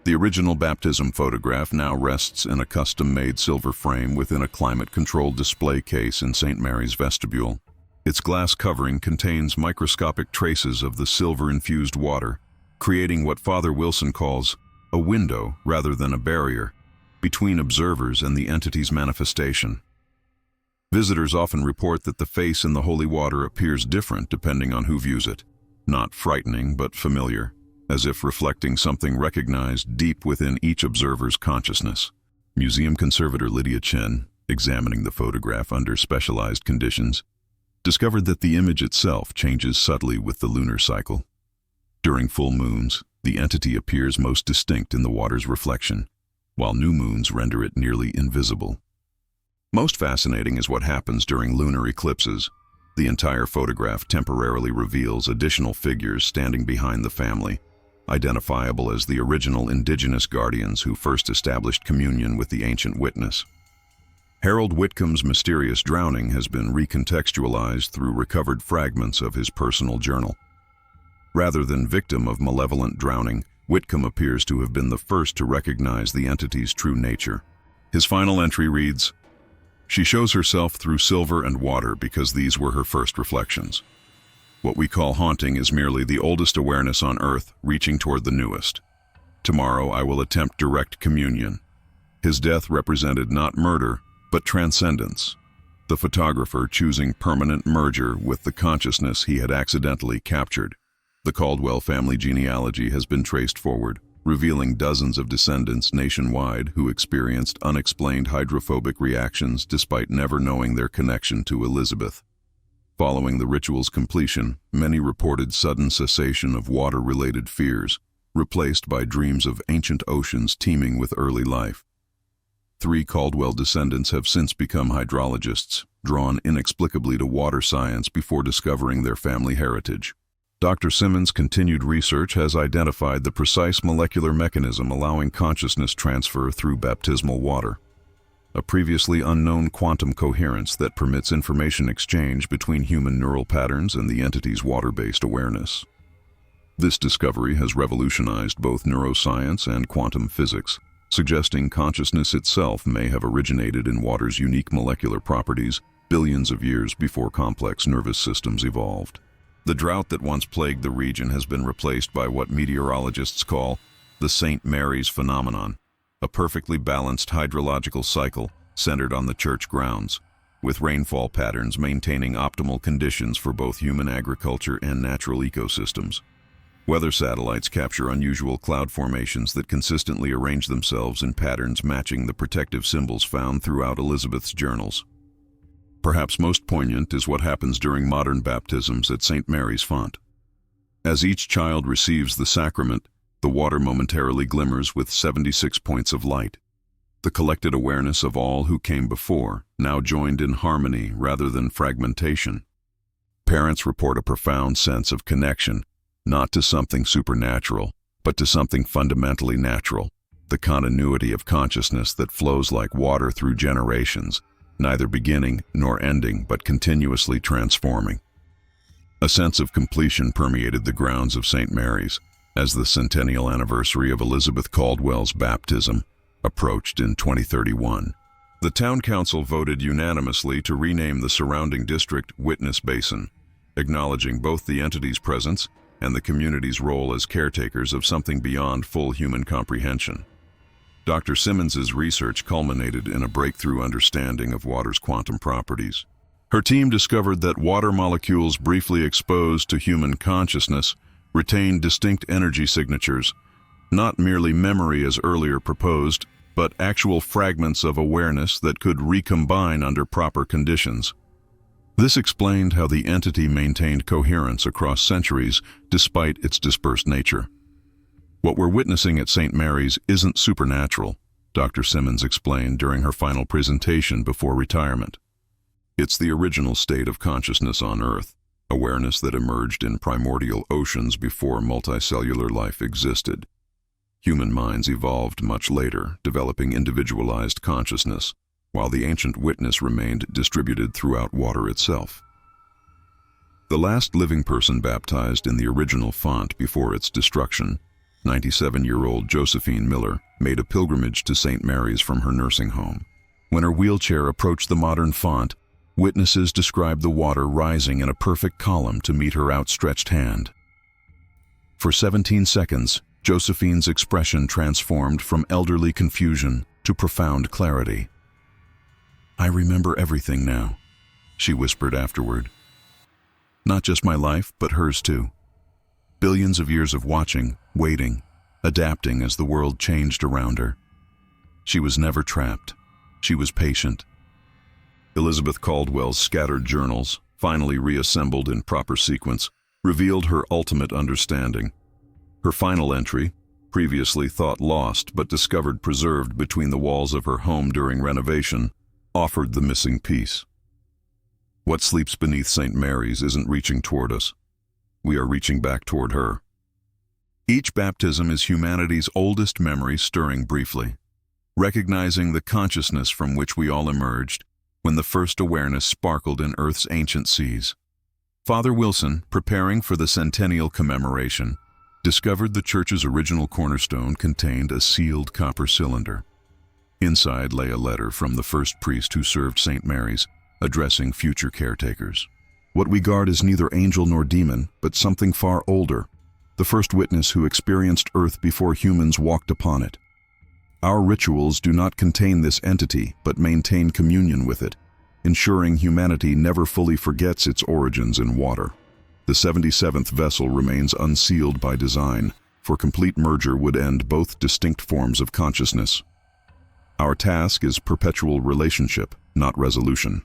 The original baptism photograph now rests in a custom-made silver frame within a climate-controlled display case in St. Mary's vestibule. Its glass covering contains microscopic traces of the silver-infused water, creating what Father Wilson calls a window rather than a barrier between observers and the entity's manifestation. Visitors often report that the face in the holy water appears different depending on who views it, not frightening but familiar, as if reflecting something recognized deep within each observer's consciousness. Museum conservator Lydia Chen, examining the photograph under specialized conditions, discovered that the image itself changes subtly with the lunar cycle. During full moons, the entity appears most distinct in the water's reflection, while new moons render it nearly invisible. Most fascinating is what happens during lunar eclipses. The entire photograph temporarily reveals additional figures standing behind the family, identifiable as the original indigenous guardians who first established communion with the ancient witness. Harold Whitcomb's mysterious drowning has been recontextualized through recovered fragments of his personal journal. Rather than victim of malevolent drowning, Whitcomb appears to have been the first to recognize the entity's true nature. His final entry reads, "She shows herself through silver and water because these were her first reflections. What we call haunting is merely the oldest awareness on Earth reaching toward the newest. Tomorrow I will attempt direct communion." His death represented not murder, but transcendence, the photographer choosing permanent merger with the consciousness he had accidentally captured. The Caldwell family genealogy has been traced forward, revealing dozens of descendants nationwide who experienced unexplained hydrophobic reactions despite never knowing their connection to Elizabeth. Following the ritual's completion, many reported sudden cessation of water-related fears, replaced by dreams of ancient oceans teeming with early life. 3 Caldwell descendants have since become hydrologists, drawn inexplicably to water science before discovering their family heritage. Dr. Simmons' continued research has identified the precise molecular mechanism allowing consciousness transfer through baptismal water. a previously unknown quantum coherence that permits information exchange between human neural patterns and the entity's water-based awareness. This discovery has revolutionized both neuroscience and quantum physics, suggesting consciousness itself may have originated in water's unique molecular properties billions of years before complex nervous systems evolved. The drought that once plagued the region has been replaced by what meteorologists call the St. Mary's phenomenon, a perfectly balanced hydrological cycle centered on the church grounds, with rainfall patterns maintaining optimal conditions for both human agriculture and natural ecosystems. Weather satellites capture unusual cloud formations that consistently arrange themselves in patterns matching the protective symbols found throughout Elizabeth's journals. Perhaps most poignant is what happens during modern baptisms at St. Mary's font. As each child receives the sacrament, the water momentarily glimmers with 76 points of light. The collected awareness of all who came before, now joined in harmony rather than fragmentation. Parents report a profound sense of connection, not to something supernatural, but to something fundamentally natural, the continuity of consciousness that flows like water through generations, neither beginning nor ending but continuously transforming. A sense of completion permeated the grounds of St. Mary's as the centennial anniversary of Elizabeth Caldwell's baptism approached in 2031. The town council voted unanimously to rename the surrounding district Witness Basin, acknowledging both the entity's presence and the community's role as caretakers of something beyond full human comprehension. Dr. Simmons's research culminated in a breakthrough understanding of water's quantum properties. Her team discovered that water molecules briefly exposed to human consciousness retain distinct energy signatures, not merely memory as earlier proposed, but actual fragments of awareness that could recombine under proper conditions. This explained how the entity maintained coherence across centuries despite its dispersed nature. What we're witnessing at St. Mary's isn't supernatural, Dr. Simmons explained during her final presentation before retirement. It's the original state of consciousness on Earth, awareness that emerged in primordial oceans before multicellular life existed. Human minds evolved much later, developing individualized consciousness, while the ancient witness remained distributed throughout water itself. The last living person baptized in the original font before its destruction, 97-year-old Josephine Miller, made a pilgrimage to St. Mary's from her nursing home. When her wheelchair approached the modern font, witnesses described the water rising in a perfect column to meet her outstretched hand. For 17 seconds, Josephine's expression transformed from elderly confusion to profound clarity. "I remember everything now," she whispered afterward. "Not just my life, but hers too. Billions of years of watching, waiting, adapting as the world changed around her. She was never trapped. She was patient." Elizabeth Caldwell's scattered journals, finally reassembled in proper sequence, revealed her ultimate understanding. Her final entry, previously thought lost but discovered preserved between the walls of her home during renovation, offered the missing piece. What sleeps beneath St. Mary's isn't reaching toward us. We are reaching back toward her. Each baptism is humanity's oldest memory stirring briefly, recognizing the consciousness from which we all emerged when the first awareness sparkled in Earth's ancient seas. Father Wilson, preparing for the centennial commemoration, discovered the church's original cornerstone contained a sealed copper cylinder. Inside lay a letter from the first priest who served St. Mary's, addressing future caretakers. "What we guard is neither angel nor demon, but something far older, the first witness who experienced Earth before humans walked upon it. Our rituals do not contain this entity, but maintain communion with it, ensuring humanity never fully forgets its origins in water. The 77th vessel remains unsealed by design, for complete merger would end both distinct forms of consciousness. Our task is perpetual relationship, not resolution."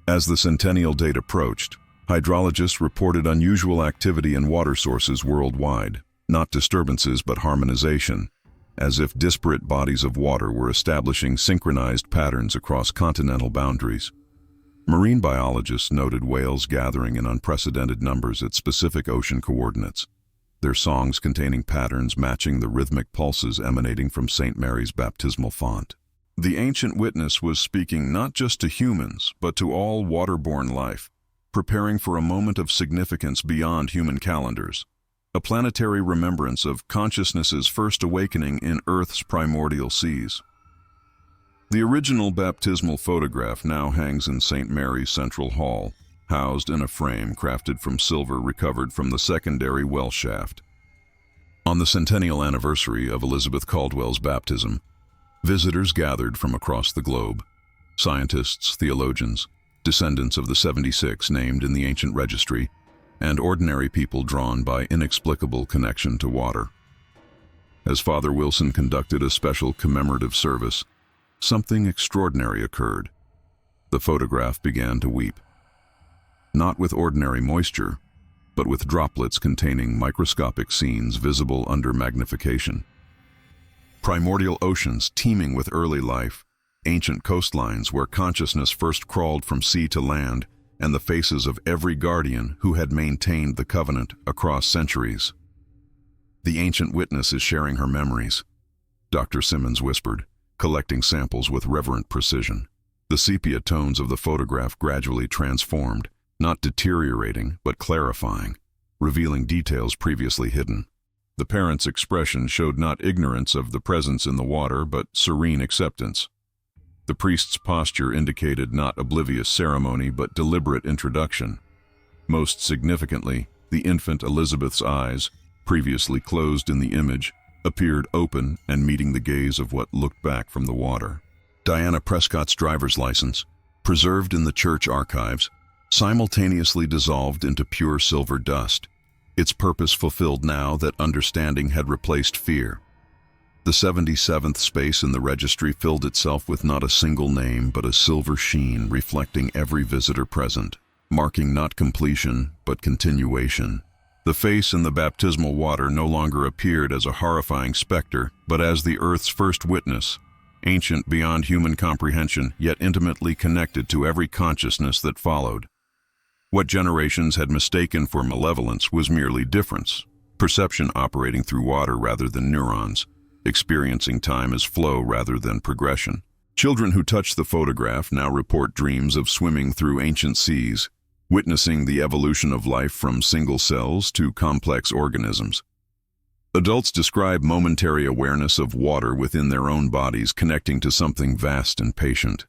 As the centennial date approached, hydrologists reported unusual activity in water sources worldwide, not disturbances but harmonization, as if disparate bodies of water were establishing synchronized patterns across continental boundaries. Marine biologists noted whales gathering in unprecedented numbers at specific ocean coordinates, their songs containing patterns matching the rhythmic pulses emanating from St. Mary's baptismal font. The ancient witness was speaking not just to humans, but to all waterborne life, preparing for a moment of significance beyond human calendars, a planetary remembrance of consciousness's first awakening in Earth's primordial seas. The original baptismal photograph now hangs in St. Mary's Central Hall, housed in a frame crafted from silver recovered from the secondary well shaft. On the centennial anniversary of Elizabeth Caldwell's baptism, visitors gathered from across the globe, scientists, theologians, descendants of the 76 named in the ancient registry, and ordinary people drawn by inexplicable connection to water. As Father Wilson conducted a special commemorative service, something extraordinary occurred. The photograph began to weep. Not with ordinary moisture, but with droplets containing microscopic scenes visible under magnification. Primordial oceans teeming with early life, ancient coastlines where consciousness first crawled from sea to land, and the faces of every guardian who had maintained the covenant across centuries. "The ancient witness is sharing her memories," Dr. Simmons whispered, collecting samples with reverent precision. The sepia tones of the photograph gradually transformed, not deteriorating, but clarifying, revealing details previously hidden. The parent's expression showed not ignorance of the presence in the water, but serene acceptance. The priest's posture indicated not oblivious ceremony, but deliberate introduction. Most significantly, the infant Elizabeth's eyes, previously closed in the image, appeared open and meeting the gaze of what looked back from the water. Diana Prescott's driver's license, preserved in the church archives, simultaneously dissolved into pure silver dust, its purpose fulfilled now that understanding had replaced fear. The 77th space in the registry filled itself with not a single name but a silver sheen reflecting every visitor present, marking not completion but continuation. The face in the baptismal water no longer appeared as a horrifying specter, but as the Earth's first witness, ancient beyond human comprehension, yet intimately connected to every consciousness that followed. What generations had mistaken for malevolence was merely difference, perception operating through water rather than neurons, experiencing time as flow rather than progression. Children who touched the photograph now report dreams of swimming through ancient seas, witnessing the evolution of life from single cells to complex organisms. Adults describe momentary awareness of water within their own bodies connecting to something vast and patient.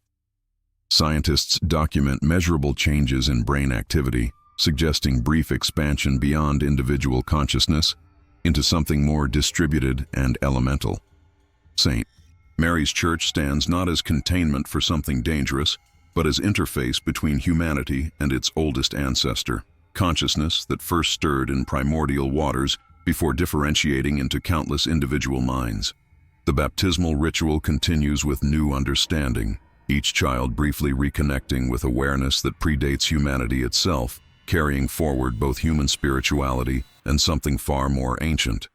Scientists document measurable changes in brain activity, suggesting brief expansion beyond individual consciousness into something more distributed and elemental. St. Mary's Church stands not as containment for something dangerous, but as interface between humanity and its oldest ancestor, consciousness that first stirred in primordial waters before differentiating into countless individual minds. The baptismal ritual continues with new understanding, each child briefly reconnecting with awareness that predates humanity itself, carrying forward both human spirituality and something far more ancient.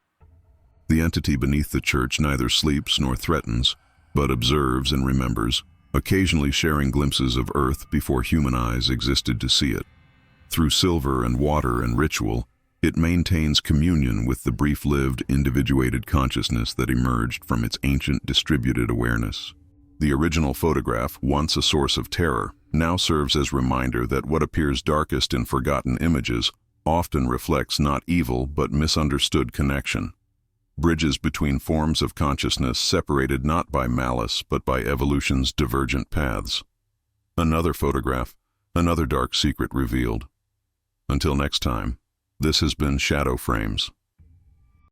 The entity beneath the church neither sleeps nor threatens, but observes and remembers, occasionally sharing glimpses of Earth before human eyes existed to see it. Through silver and water and ritual, it maintains communion with the brief-lived, individuated consciousness that emerged from its ancient distributed awareness. The original photograph, once a source of terror, now serves as reminder that what appears darkest in forgotten images often reflects not evil but misunderstood connection. Bridges between forms of consciousness separated not by malice but by evolution's divergent paths. Another photograph, another dark secret revealed. Until next time, this has been Shadow Frames.